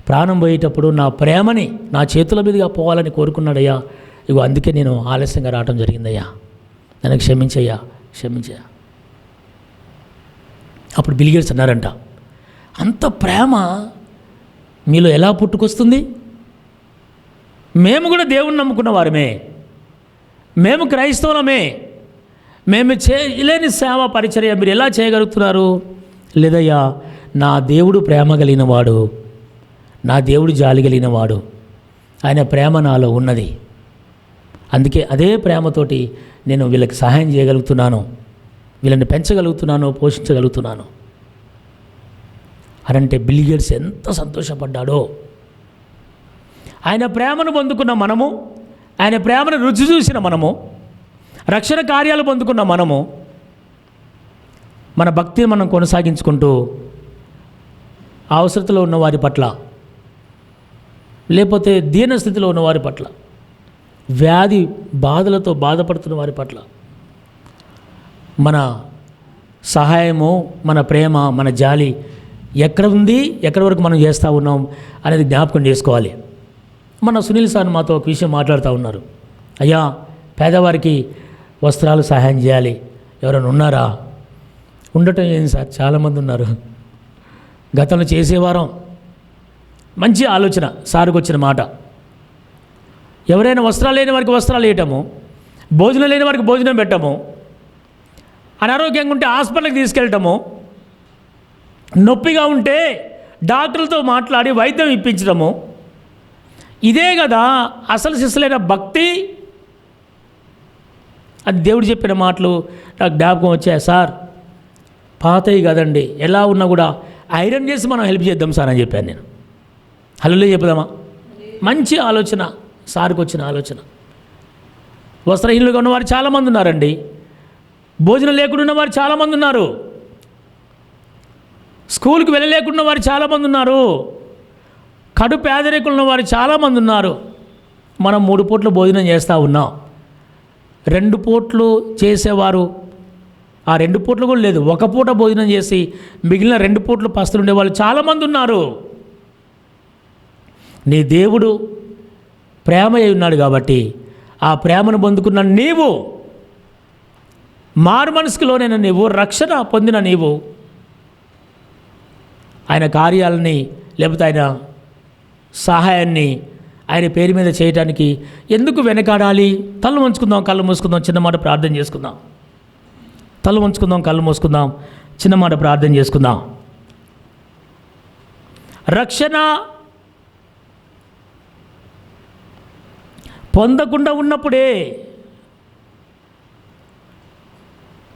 ప్రాణం పోయేటప్పుడు నా ప్రేమని నా చేతుల మీదుగా పోవాలని కోరుకున్నాడయ్యా. ఇగో అందుకే నేను ఆలస్యంగా రావడం జరిగిందయ్యా, నన్ను క్షమించయ్యా, క్షమించయ్యా. అప్పుడు బిల్ గేట్స్ అన్నారంట, అంత ప్రేమ మీలో ఎలా పుట్టుకొస్తుంది? మేము కూడా దేవుణ్ణి నమ్ముకున్న వారమే, మేము క్రైస్తవులమే, మేము చేయలేని సేవ పరిచర్య మీరు ఎలా చేయగలుగుతున్నారు? లేదయ్యా, నా దేవుడు ప్రేమ కలిగిన వాడు, నా దేవుడు జాలి కలిగిన వాడు, ఆయన ప్రేమ నాలో ఉన్నది. అందుకే అదే ప్రేమతోటి నేను వీళ్ళకి సహాయం చేయగలుగుతున్నాను, వీళ్ళని పెంచగలుగుతున్నాను, పోషించగలుగుతున్నాను అనంటే బిల్ గేట్స్ ఎంత సంతోషపడ్డాడో. ఆయన ప్రేమను పొందుకున్న మనము, ఆయన ప్రేమను రుచి చూసిన మనము, రక్షణ కార్యాలు పొందుకున్న మనము, మన భక్తిని మనం కొనసాగించుకుంటూ అవసరతలో ఉన్న వారి పట్ల, లేకపోతే దీనస్థితిలో ఉన్న వారి పట్ల, వ్యాధి బాధలతో బాధపడుతున్న వారి పట్ల మన సహాయము, మన ప్రేమ, మన జాలి ఎక్కడ ఉంది, ఎక్కడి వరకు మనం చేస్తూ ఉన్నాం అనేది జ్ఞాపకం చేసుకోవాలి. మన సునీల్ సార్ మాతో ఒక విషయం మాట్లాడుతూ ఉన్నారు. అయ్యా పేదవారికి వస్త్రాలు సహాయం చేయాలి, ఎవరైనా ఉన్నారా? ఉండటం ఏంటి సార్, చాలామంది ఉన్నారు. గతంలో చేసేవారం. మంచి ఆలోచన సార్కి వచ్చిన మాట. ఎవరైనా వస్త్రాలు లేని వారికి వస్త్రాలు వేయటము, భోజనం లేని వారికి భోజనం పెట్టము, అనారోగ్యంగా ఉంటే హాస్పిటల్కి తీసుకెళ్ళటము, నొప్పిగా ఉంటే డాక్టర్లతో మాట్లాడి వైద్యం ఇప్పించడము, ఇదే కదా అసలు శిశులైన భక్తి. అది దేవుడు చెప్పిన మాటలు నాకు జ్ఞాపకం వచ్చాయి. సార్ పాతవి కదండి, ఎలా ఉన్నా కూడా ఐరన్ చేసి మనం హెల్ప్ చేద్దాం సార్ అని చెప్పాను నేను. హల్లేలూయా చెప్పుదామా? మంచి ఆలోచన సార్కి వచ్చిన ఆలోచన. వస్త్రహీనులుగా ఉన్నవారు చాలామంది ఉన్నారండి, భోజనం లేకుండా ఉన్నవారు చాలామంది ఉన్నారు, స్కూల్కి వెళ్ళలేకున్న వారు చాలామంది ఉన్నారు, కడు పేదరికులు ఉన్నవారు చాలామంది ఉన్నారు. మనం 3 పూట్ల భోజనం చేస్తూ ఉన్నాం. 2 పూట్లు చేసేవారు, ఆ 2 పూట్లు కూడా లేదు, 1 పూట భోజనం చేసి మిగిలిన 2 పూట్లు పస్తులు ఉండేవాళ్ళు చాలామంది ఉన్నారు. నీ దేవుడు ప్రేమ అయి ఉన్నాడు కాబట్టి ఆ ప్రేమను పొందుకున్న నీవు, మారు మనసులోనైనా నీవు, రక్షణ పొందిన నీవు ఆయన కార్యాలని లేకపోతే ఆయన సహాయాన్ని, ఆయన పేరు మీద చేయటానికి ఎందుకు వెనకాడాలి? తల్లు వంచుకుందాం, కళ్ళు మూసుకుందాం, చిన్న మాట ప్రార్థన చేసుకుందాం. తల్లు వంచుకుందాం, కళ్ళు మూసుకుందాం, చిన్న మాట ప్రార్థన చేసుకుందాం. రక్షణ పొందకుండా ఉన్నప్పుడే,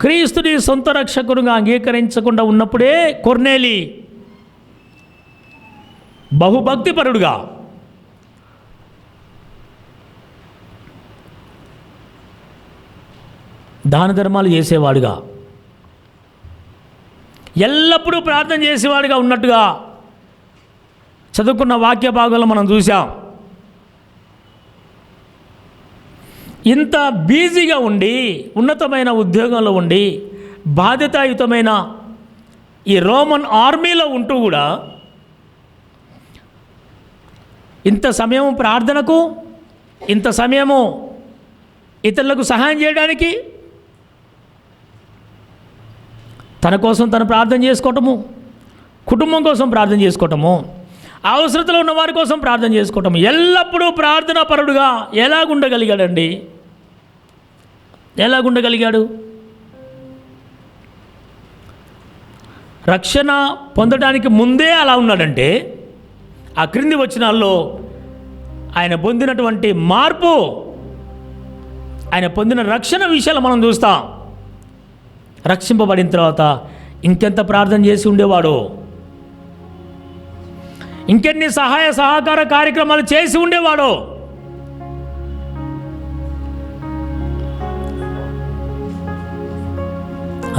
క్రీస్తుని సొంత రక్షకుడుగా అంగీకరించకుండా ఉన్నప్పుడే కొర్నేలి బహుభక్తిపరుడుగా, దాన ధర్మాలు చేసేవాడుగా, ఎల్లప్పుడూ ప్రార్థన చేసేవాడుగా ఉన్నట్టుగా చదువుకున్న వాక్య భాగంలో మనం చూసాం. ఇంత బిజీగా ఉండి, ఉన్నతమైన ఉద్యోగంలో ఉండి, బాధ్యతాయుతమైన ఈ రోమన్ ఆర్మీలో ఉంటూ కూడా ఇంత సమయం ప్రార్థనకు, ఇంత సమయము ఇతరులకు సహాయం చేయడానికి, తన కోసం తను ప్రార్థన చేసుకోవటము, కుటుంబం కోసం ప్రార్థన చేసుకోవటము, అవసరతలో ఉన్న వారి కోసం ప్రార్థన చేసుకోవటం, ఎల్లప్పుడూ ప్రార్థనా పరుడుగా ఎలాగుండగలిగాడండి? ఎలాగుండగలిగాడు? రక్షణ పొందడానికి ముందే అలా ఉన్నాడంటే ఆ క్రింది వచనాల్లో ఆయన పొందినటువంటి మార్పు, ఆయన పొందిన రక్షణ విషయాలు మనం చూస్తాం. రక్షింపబడిన తర్వాత ఇంకెంత ప్రార్థన చేసి ఉండేవాడు, ఇంకెన్ని సహాయ సహకార కార్యక్రమాలు చేసి ఉండేవాడు.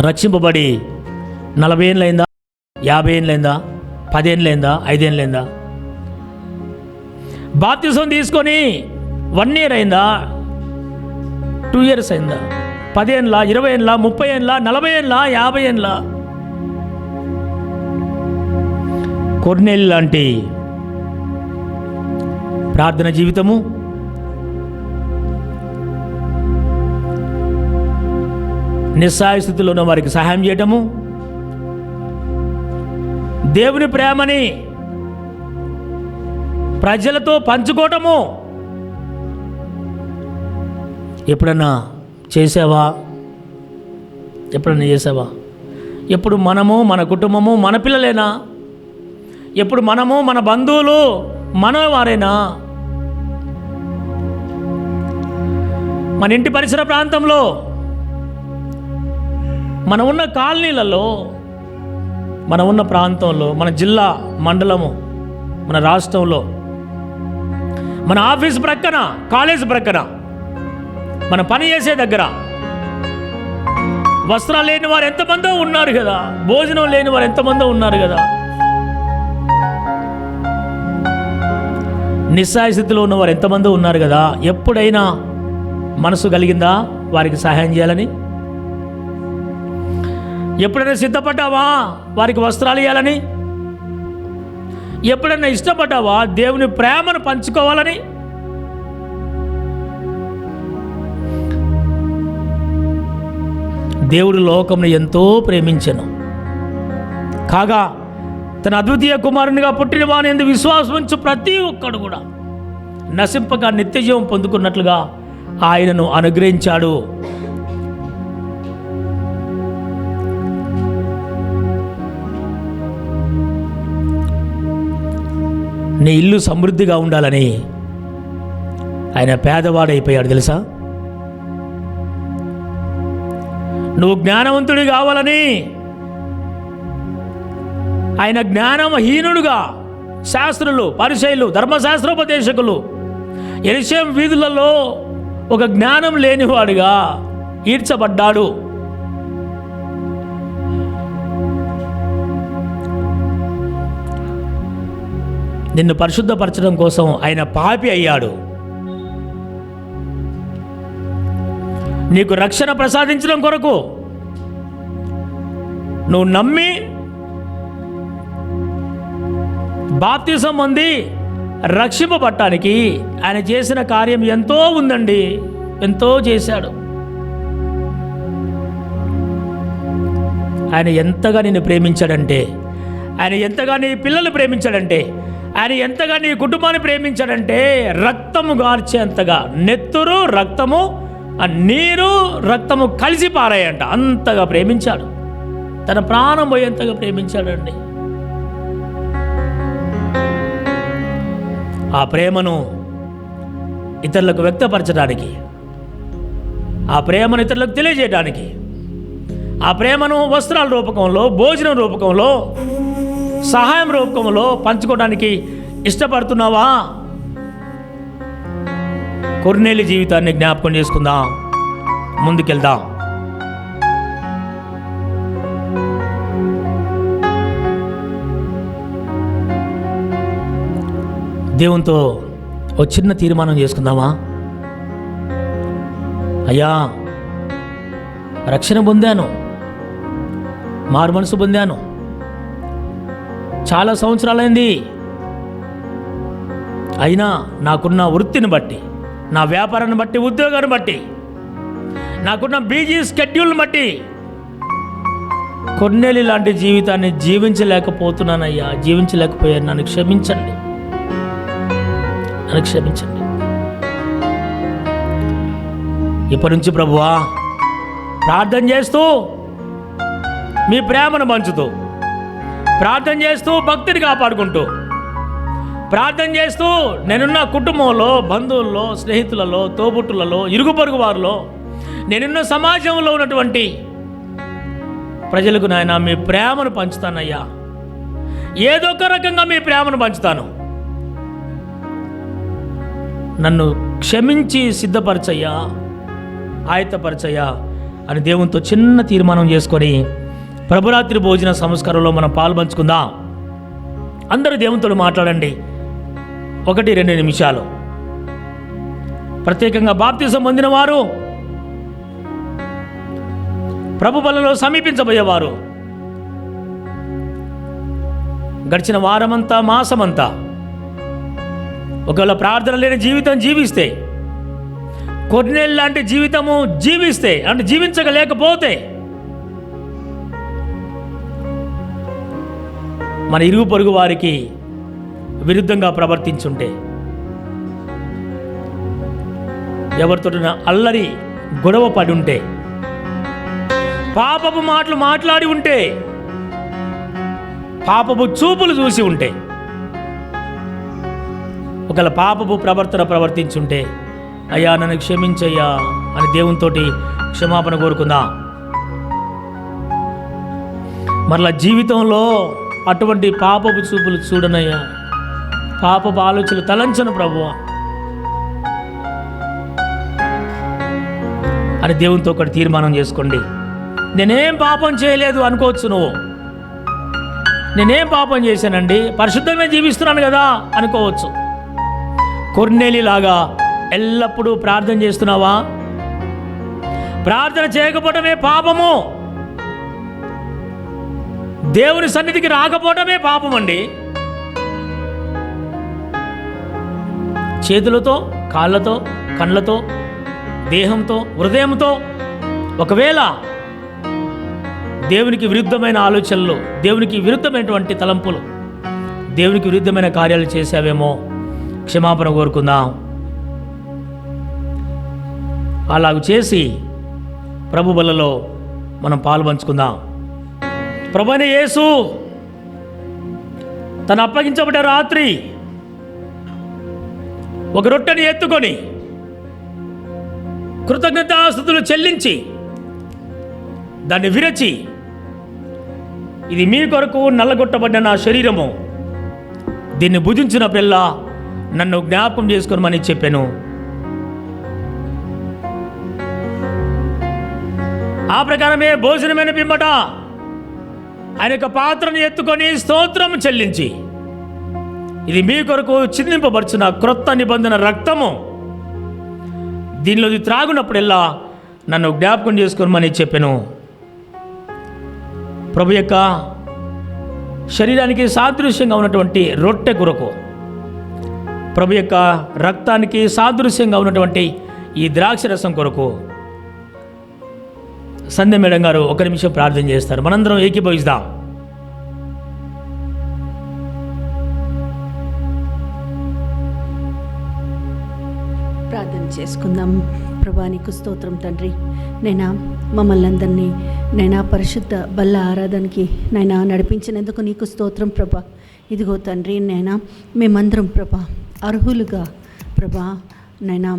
రక్షింపబడి 40 ఏళ్ళైందా, 50 ఏళ్ళైందా, 10 ఏళ్ళైందా, 5 ఏళ్ళైందా? బాప్తిసం తీసుకొని 1 ఇయర్ అయిందా, 2 ఇయర్స్ అయిందా, 10 ఏళ్ళ, 20 ఏళ్ళ, 30 ఏళ్ళ, 40 ఏళ్ళ, 50 ఏళ్ళ? కొర్నేలి లాంటి ప్రార్థన జీవితము, నిస్సహాయ స్థితిలో ఉన్న వారికి సహాయం చేయటము, దేవుని ప్రేమని ప్రజలతో పంచుకోవటము ఎప్పుడన్నా చేసావా? ఎప్పుడన్నా చేసావా? ఎప్పుడు మనము, మన కుటుంబము, మన పిల్లలేనా? ఎప్పుడు మనము, మన బంధువులు, మన వారేనా? మన ఇంటి పరిసర ప్రాంతంలో, మనం ఉన్న కాలనీలలో, మనం ఉన్న ప్రాంతంలో, మన జిల్లా, మండలము, మన రాష్ట్రంలో, మన ఆఫీస్ ప్రక్కన, కాలేజ్ ప్రక్కన, మన పని చేసే దగ్గర వస్త్రాలు లేని వారు ఎంతమందో ఉన్నారు కదా, భోజనం లేని వారు ఎంతమందో ఉన్నారు కదా, నిస్సహాయ స్థితిలో ఉన్నవారు ఎంతమందో ఉన్నారు కదా. ఎప్పుడైనా మనసు కలిగిందా వారికి సహాయం చేయాలని? ఎప్పుడైనా సిద్ధపడ్డావా వారికి వస్త్రాలు ఇవ్వాలని? ఎప్పుడైనా ఇష్టపడ్డావా దేవుని ప్రేమను పంచుకోవాలని? దేవుడు లోకంను ఎంతో ప్రేమించెను కాగా తన అద్వితీయ కుమారునిగా పుట్టిన వాని యందు విశ్వాసం ఉంచు ప్రతి ఒక్కడు కూడా నశింపక నిత్యజీవం పొందుకున్నట్లుగా ఆయనను అనుగ్రహించాడు. నీ ఇల్లు సమృద్ధిగా ఉండాలని ఆయన పేదవాడైపోయాడు తెలుసా? నువ్వు జ్ఞానవంతుడి కావాలని ఆయన జ్ఞానహీనుడుగా, శాస్త్రులు, పరిసయ్యులు, ధర్మశాస్త్రోపదేశకులు యెరూషలేము వీధులలో ఒక జ్ఞానం లేనివాడుగా ఈడ్చబడ్డాడు. నిన్ను పరిశుద్ధపరచడం కోసం ఆయన పాపి అయ్యాడు. నీకు రక్షణ ప్రసాదించడం కొరకు నువ్వు నమ్మి బాప్తిసం పొంది రక్షింపబడటానికి ఆయన చేసిన కార్యం ఎంతో ఉందండి, ఎంతో చేశాడు. ఆయన ఎంతగా నిన్ను ప్రేమించాడంటే, ఆయన ఎంతగా నీ పిల్లలు ప్రేమించాడంటే, ఆయన ఎంతగా నీ కుటుంబాన్ని ప్రేమించాడంటే రక్తము గార్చేంతగా, నెత్తురు రక్తము ఆ నీరు రక్తము కలిసి పారాయంట, అంతగా ప్రేమించాడు. తన ప్రాణం పోయేంతగా ప్రేమించాడండి. ఆ ప్రేమను ఇతరులకు వ్యక్తపరచడానికి, ఆ ప్రేమను ఇతరులకు తెలియజేయడానికి, ఆ ప్రేమను వస్త్రాల రూపకంలో, భోజనం రూపకంలో, సహాయం రూపకంలో పంచుకోవడానికి ఇష్టపడుతున్నావా? కొర్నేలి జీవితాన్ని జ్ఞాపకం చేసుకుందాం, ముందుకెళ్దాం. దేవునితో ఒక చిన్న తీర్మానం చేసుకుందామా? అయ్యా, రక్షణ పొందాను, మారు మనసు పొందాను, చాలా సంవత్సరాలైంది. అయినా నాకున్న వృత్తిని బట్టి, నా వ్యాపారాన్ని బట్టి, ఉద్యోగాన్ని బట్టి, నాకున్న బిజీ స్కెడ్యూల్ని బట్టి కొర్నేలి లాంటి జీవితాన్ని జీవించలేకపోతున్నానయ్యా, జీవించలేకపోయాను. నన్ను క్షమించండి, నన్ను క్షమించండి. ఇప్పటి నుంచి ప్రభువా ప్రార్థన చేస్తూ, మీ ప్రేమను పంచుతూ, ప్రార్థన చేస్తూ, భక్తిని కాపాడుకుంటూ, ప్రార్థన చేస్తూ నేనున్న కుటుంబంలో, బంధువుల్లో, స్నేహితులలో, తోబుట్టులలో, ఇరుగు పొరుగు వారిలో, నేనున్న సమాజంలో ఉన్నటువంటి ప్రజలకు నాయన మీ ప్రేమను పంచుతానయ్యా. ఏదో ఒక రకంగా మీ ప్రేమను పంచుతాను. నన్ను క్షమించి సిద్ధపరచయ్యా, ఆయత్తపరచయ్యా అని దేవునితో చిన్న తీర్మానం చేసుకొని ప్రభురాత్రి భోజన సంస్కారంలో మనం పాల్పంచుకుందాం. అందరూ దేవునితో మాట్లాడండి 1-2 నిమిషాలు. ప్రత్యేకంగా బాప్తిసం పొందిన వారు, ప్రభు బలలో సమీపించబోయేవారు, గడిచిన వారమంతా, మాసమంతా ఒకవేళ ప్రార్థన లేని జీవితం జీవిస్తే, కొర్నేలి లాంటి జీవితము జీవిస్తే, అంటే జీవించలేకపోతే, మన ఇరుగు పొరుగు వారికి విరుద్ధంగా ప్రవర్తించుంటే, ఎవరితో అల్లరి గొడవ పడి ఉంటే, పాపపు మాటలు మాట్లాడి ఉంటే, పాపపు చూపులు చూసి ఉంటే, ఒకవేళ పాపపు ప్రవర్తించుంటే, అయ్యా నన్ను క్షమించయ్యా అని దేవునితోటి క్షమాపణ కోరుకుందాం. మరలా జీవితంలో అటువంటి పాపపు చూపులు చూడనయ్యా, పాపపు ఆలోచనలు తలంచను ప్రభువా అని దేవునితో ఒకటి తీర్మానం చేసుకోండి. నేనేం పాపం చేయలేదు అనుకోవచ్చు నువ్వు. నేనేం పాపం చేశానండి, పరిశుద్ధంగా జీవిస్తున్నాను కదా అనుకోవచ్చు. కొర్నేలి లాగా ఎల్లప్పుడూ ప్రార్థన చేస్తున్నావా? ప్రార్థన చేయకపోవటమే పాపము. దేవుని సన్నిధికి రాకపోవటమే పాపం అండి. చేతులతో, కాళ్ళతో, కళ్ళతో, దేహంతో, హృదయంతో ఒకవేళ దేవునికి విరుద్ధమైన ఆలోచనలు, దేవునికి విరుద్ధమైనటువంటి తలంపులు, దేవునికి విరుద్ధమైన కార్యాలు చేసావేమో క్షమాపణ కోరుకుందాం. అలాగ చేసి ప్రభు బలలో మనం పాల్పంచుకుందాం. ప్రభువైన యేసు తను అప్పగించబడ్డ రాత్రి ఒక రొట్టెని ఎత్తుకొని కృతజ్ఞతాస్తుతులు చెల్లించి దాన్ని విరచి, ఇది మీ కొరకు నల్లగొట్టబడిన నా శరీరము, దీన్ని భుజించినప్పుడల్లా నన్ను జ్ఞాపకం చేసుకోమని చెప్పాను. ఆ ప్రకారమే భోజనమైన పిమ్మట ఆయన యొక్క పాత్రను ఎత్తుకొని స్తోత్రం చెల్లించి, ఇది మీ కొరకు చిందింపబడుచున్న క్రొత్త నిబంధన రక్తము, దీనిలో త్రాగునప్పుడల్లా నన్ను జ్ఞాపకం చేసుకోమని చెప్పాను. ప్రభు యొక్క శరీరానికి సాదృశ్యంగా ఉన్నటువంటి రొట్టె కొరకు, ప్రభు యొక్క రక్తానికి సాదృశ్యంగా ఉన్నటువంటి ఈ ద్రాక్షరసం కొరకు సంధ్య మేడం గారు 1 నిమిషం ప్రార్థన చేస్తారు. మనందరం ఏకీభవిస్తాం. చేసుకుందాం. ప్రభా నీకు స్తోత్రం తండ్రి. నైనా మమ్మల్ని అందరినీ నైనా పరిశుద్ధ బల్ల ఆరాధనకి నైనా నడిపించినందుకు నీకు స్తోత్రం ప్రభా. ఇదిగో తండ్రి నైనా మేమందరం ప్రభా అర్హులుగా ప్రభా నైనా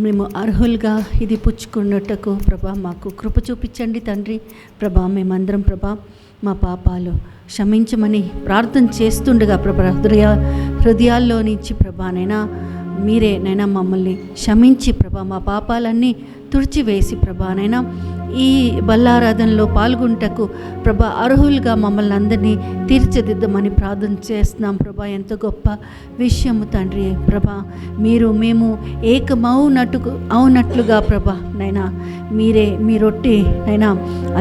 మేము అర్హులుగా ఇది పుచ్చుకున్నట్టుకు ప్రభా మాకు కృప చూపించండి తండ్రి. ప్రభా మేమందరం ప్రభా మా పాపాలు క్షమించమని ప్రార్థన చేస్తుండగా ప్రభా హృదయాల్లో నుంచి ప్రభా నైనా మీరే నైనా మమ్మల్ని క్షమించి ప్రభా మా పాపాలన్నీ తుడిచివేసి ప్రభా నైనా ఈ బల్లారాధనలో పాల్గొంటకు ప్రభా అర్హులుగా మమ్మల్ని అందరినీ తీర్చిదిద్దమని ప్రార్థన చేస్తున్నాం ప్రభా. ఎంత గొప్ప విషయము తండ్రి ప్రభా. మీరు మేము అవునట్లుగా ప్రభా నైనా మీరే మీ రొట్టె నైనా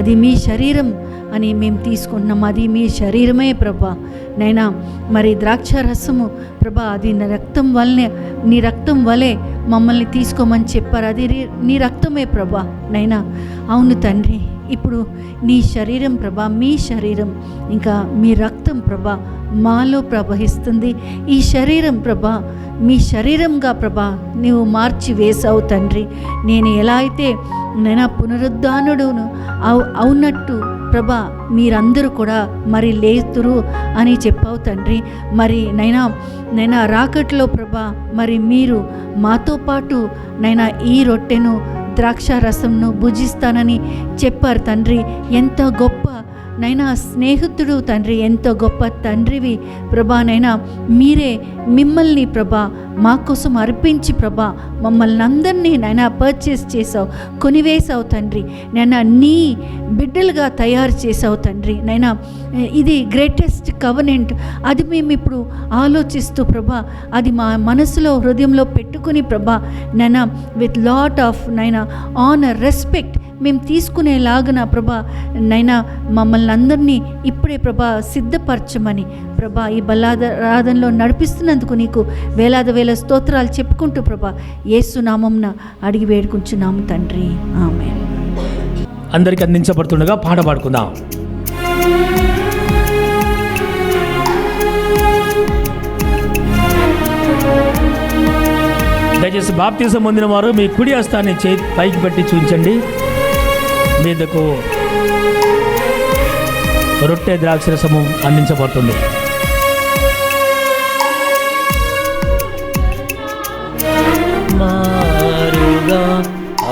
అది మీ శరీరం అని మేము తీసుకుంటున్నాం. అది మీ శరీరమే ప్రభా నైనా. మరి ద్రాక్ష రసము ప్రభా అది నీ రక్తం వలె మమ్మల్ని తీసుకోమని చెప్పారు. అది నీ రక్తమే ప్రభా నైనా. అవును తండ్రి, ఇప్పుడు నీ శరీరం ప్రభా, మీ శరీరం ఇంకా మీ రక్తం ప్రభా మాలో ప్రవహిస్తుంది. ఈ శరీరం ప్రభా మీ శరీరంగా ప్రభా నీవు మార్చి వేసావు తండ్రి. నేను ఎలా అయితే నైనా పునరుద్ధానుడును అవునట్టు ప్రభా మీరందరూ కూడా మరి లేతురు అని చెప్పావు తండ్రి. మరి నైనా రాకట్లో ప్రభా మరి మీరు మాతో పాటు నైనా ఈ రొట్టెను ద్రాక్ష రసంను భుజిస్తానని చెప్పారు తండ్రి. ఎంత గొప్ప నైనా స్నేహితుడు తండ్రి, ఎంతో గొప్ప తండ్రివి ప్రభా నైనా. మీరే మిమ్మల్ని ప్రభా మా కోసం అర్పించి ప్రభా మమ్మల్ని అందరినీ నైనా పర్చేస్ చేసావు, కొనివేసావు తండ్రి. నైనా నీ బిడ్డలుగా తయారు చేసావు తండ్రి. నైనా ఇది గ్రేటెస్ట్ కవనెంట్. అది మేము ఇప్పుడు ఆలోచిస్తూ ప్రభా అది మా మనసులో హృదయంలో పెట్టుకుని ప్రభా నైనా విత్ లాట్ ఆఫ్ నైనా ఆనర్ రెస్పెక్ట్ మేము తీసుకునేలాగున ప్రభా నైనా మమ్మల్ని అందరినీ ఇప్పుడే ప్రభా సిద్ధపరచమని ప్రభా ఈ బల్లారాధనలో నడిపిస్తున్నందుకు నీకు వేల స్తోత్రాలు చెప్పుకుంటూ ప్రభా యేసు నామమున అడిగి వేడుకుంటున్నాము తండ్రి. ఆమేన్. అందరికి అందించబడుతుండగా పాట పాడుకుందాం. దయచేసి బాప్తిసం పొందిన వారు మీ కుడి హస్తాన్ని పైకి పెట్టి చూపించండి. మీదకు రొట్టె ద్రాక్షరసము అందించబడుతుంది. మారుగా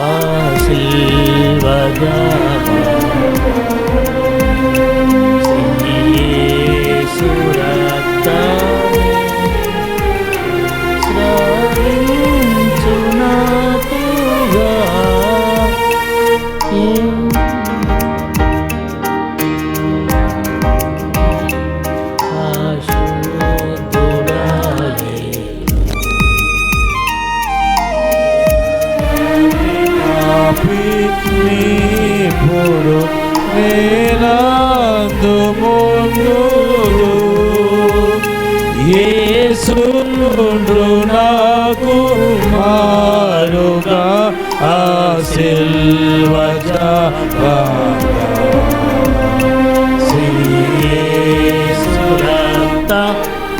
ఆశీర్వాదా నాకు మారుగా ఆశీర్వజావా శ్రీయేసురక్త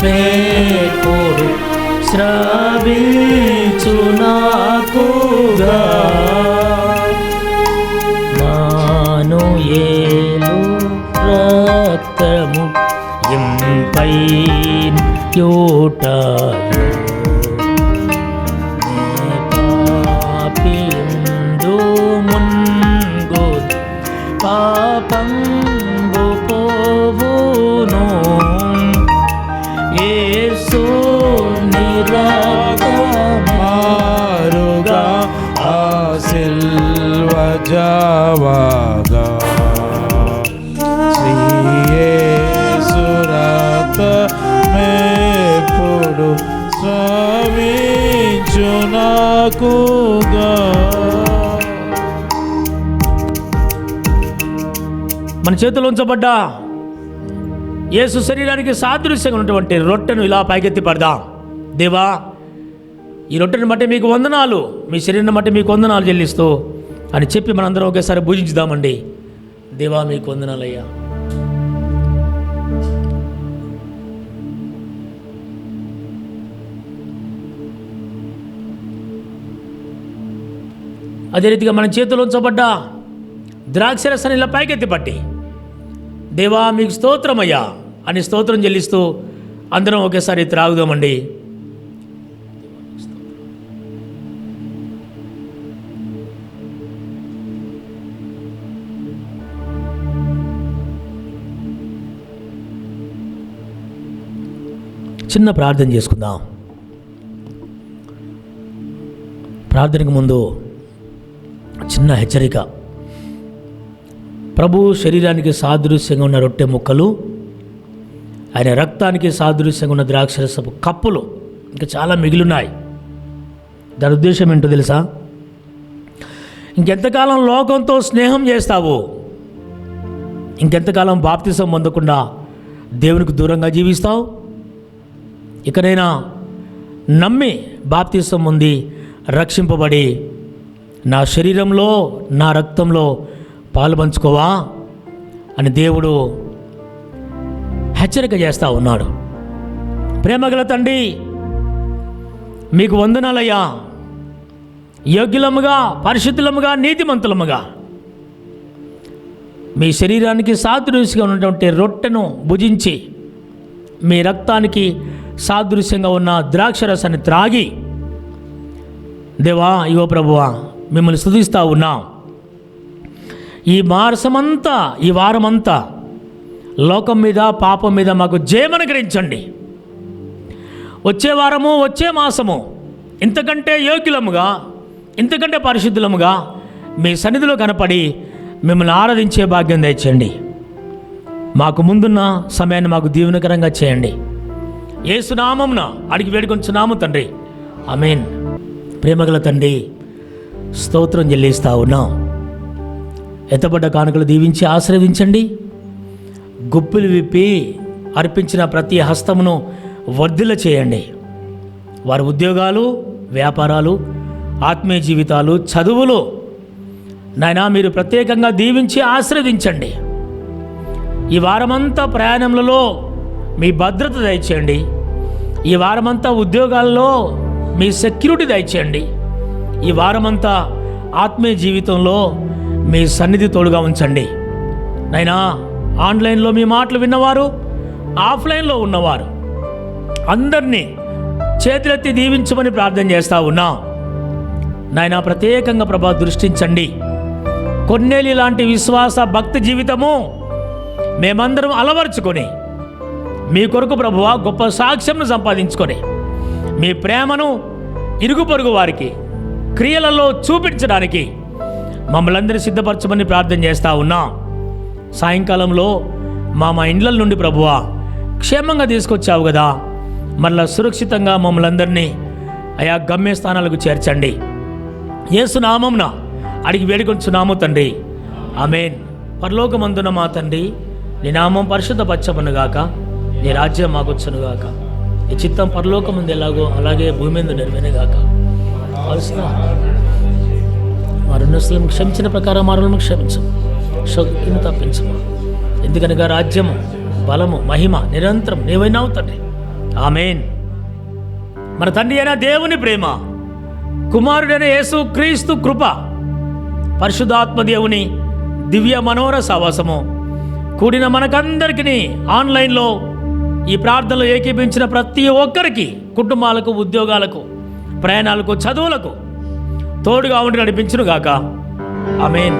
మేపుడు శ్రావించు నాకుగా మానుయేలు రక్తము ఎంపై యోటాయు పాపిందు మున్గు పాపంబు పోవును యేసు నిరాగమారుగా ఆశీర్వజావాగా మేపుడు స్వామించు నాకుగా. మన చేతులు ఉంచబడ్డ యేసు శరీరానికి సాదృశ్యంగా ఉన్నటువంటి రొట్టెను ఇలా పైకెత్తి పడదాం. దేవా, ఈ రొట్టెను బట్టి మీకు వందనాలు, మీ శరీరం బట్టి మీకు వందనాలు చెల్లిస్తూ అని చెప్పి మనందరం ఒకేసారి పూజించుదామండి. దేవా, మీకు వందనాలయ్యా. అదే రీతిగా మన చేతిలో ఉంచబడ్డ ద్రాక్షరసాన్ని ఇలా పైకెత్తి పట్టి, దేవా మీకు స్తోత్రమయ్యా అని స్తోత్రం చెల్లిస్తూ అందరం ఒకేసారి త్రాగుదామండి. చిన్న ప్రార్థన చేసుకుందాం. ప్రార్థనకు ముందు చిన్న హెచ్చరిక. ప్రభు శరీరానికి సాదృశ్యంగా ఉన్న రొట్టె ముక్కలు, ఆయన రక్తానికి సాదృశ్యంగా ఉన్న ద్రాక్షరసపు కప్పులు ఇంకా చాలా మిగిలిన్నాయి. దాని ఉద్దేశం ఏంటో తెలుసా? ఇంకెంతకాలం లోకంతో స్నేహం చేస్తావు? ఇంకెంతకాలం బాప్తిసం పొందకుండా దేవునికి దూరంగా జీవిస్తావు? ఇకనైనా నమ్మి బాప్తిసం పొంది రక్షింపబడి నా శరీరంలో నా రక్తంలో పాలు పంచుకోవా అని దేవుడు హెచ్చరిక చేస్తూ ఉన్నాడు. ప్రేమగల తండ్రి, మీకు వందనాలయ్యా. యోగ్యులముగా, పరిశుద్ధులముగా, నీతిమంతులముగా మీ శరీరానికి సాదృశ్యంగా ఉన్నటువంటి రొట్టెను భుజించి మీ రక్తానికి సాదృశ్యంగా ఉన్న ద్రాక్షరసాన్ని త్రాగి, దేవా ఇగో ప్రభువా మిమ్మల్ని స్తుతిస్తూ ఉన్నాం. ఈ మాసమంతా, ఈ వారమంతా లోకం మీద, పాపం మీద మాకు జయమనుగ్రహించండి. వచ్చే వారము, వచ్చే మాసము ఇంతకంటే యోగ్యులముగా, ఇంతకంటే పరిశుద్ధులముగా మీ సన్నిధిలో కనపడి మిమ్మల్ని ఆరాధించే భాగ్యం దయచేయండి. మాకు ముందున్న సమయాన్ని మాకు దీవెనకరంగా చేయండి. యేసు నామమున అడిగి వేడుకొంచున్నాము తండ్రి, ఆమేన్. ప్రేమగల తండ్రి, స్తోత్రం చెల్లిస్తూ ఉన్నాం. ఎత్తబడ్డ కానుకలు దీవించి ఆశీర్వదించండి. గుప్పిలు విప్పి అర్పించిన ప్రతి హస్తమును వర్ధిల్ల చేయండి. వారి ఉద్యోగాలు, వ్యాపారాలు, ఆత్మీయ జీవితాలు, చదువులు నాయనా మీరు ప్రత్యేకంగా దీవించి ఆశీర్వదించండి. ఈ వారమంతా ప్రయాణంలో మీ భద్రత దయచేయండి. ఈ వారమంతా ఉద్యోగాల్లో మీ సెక్యూరిటీ దయచేయండి. ఈ వారమంతా ఆత్మీయ జీవితంలో మీ సన్నిధి తోడుగా ఉంచండి. నైనా ఆన్లైన్లో మీ మాటలు విన్నవారు, ఆఫ్లైన్లో ఉన్నవారు అందరినీ చేతులెత్తి దీవించమని ప్రార్థన చేస్తూ ఉన్నాం. నాయనా ప్రత్యేకంగా ప్రభా దృష్టించండి. కొన్నేలి లాంటి విశ్వాస భక్తి జీవితము మేమందరం అలవర్చుకొని మీ కొరకు ప్రభువా గొప్ప సాక్ష్యంను సంపాదించుకొని మీ ప్రేమను ఇరుగు పొరుగు వారికి క్రియలలో చూపించడానికి మమ్మల్ని అందరినీ సిద్ధపరచమని ప్రార్థన చేస్తూ ఉన్నాం. సాయంకాలంలో మా ఇండ్ల నుండి ప్రభువా క్షేమంగా తీసుకొచ్చావు కదా, మళ్ళా సురక్షితంగా మమ్మల్ని అందరినీ ఆయా గమ్యస్థానాలకు చేర్చండి. యేసు నామమున అడిగి వేడుకొంచున్నాము తండ్రి, ఆమేన్. పరలోకమందున మా తండ్రి, నీ నామం పరిశుద్ధపరచబడునుగాక, నీ రాజ్యం మాకొచ్చునుగాక, నీ చిత్తం పరలోకమందు ఎలాగో అలాగే భూమి మీద నెరవేరుగాక. మా రుణస్తులను క్షమించిన ప్రకారం మారులను క్షమించు, శోధను తప్పించము. ఎందుకనగా రాజ్యము, బలము, మహిమ నిరంతరం నీవైనావు తండ్రి, ఆమేన్. మన తండ్రి అయిన దేవుని ప్రేమ, కుమారుడైన యేసు క్రీస్తు కృప, పరిశుద్ధాత్మ దేవుని దివ్య మనోహర సహవాసము కూడిన మనకందరికీ ఆన్లైన్లో ఈ ప్రార్థనలో ఏకీభించిన ప్రతి ఒక్కరికి, కుటుంబాలకు, ఉద్యోగాలకు, ప్రయాణాలకు, చదువులకు తోడుగా ఉండి నడిపించునుగాక, ఆమేన్.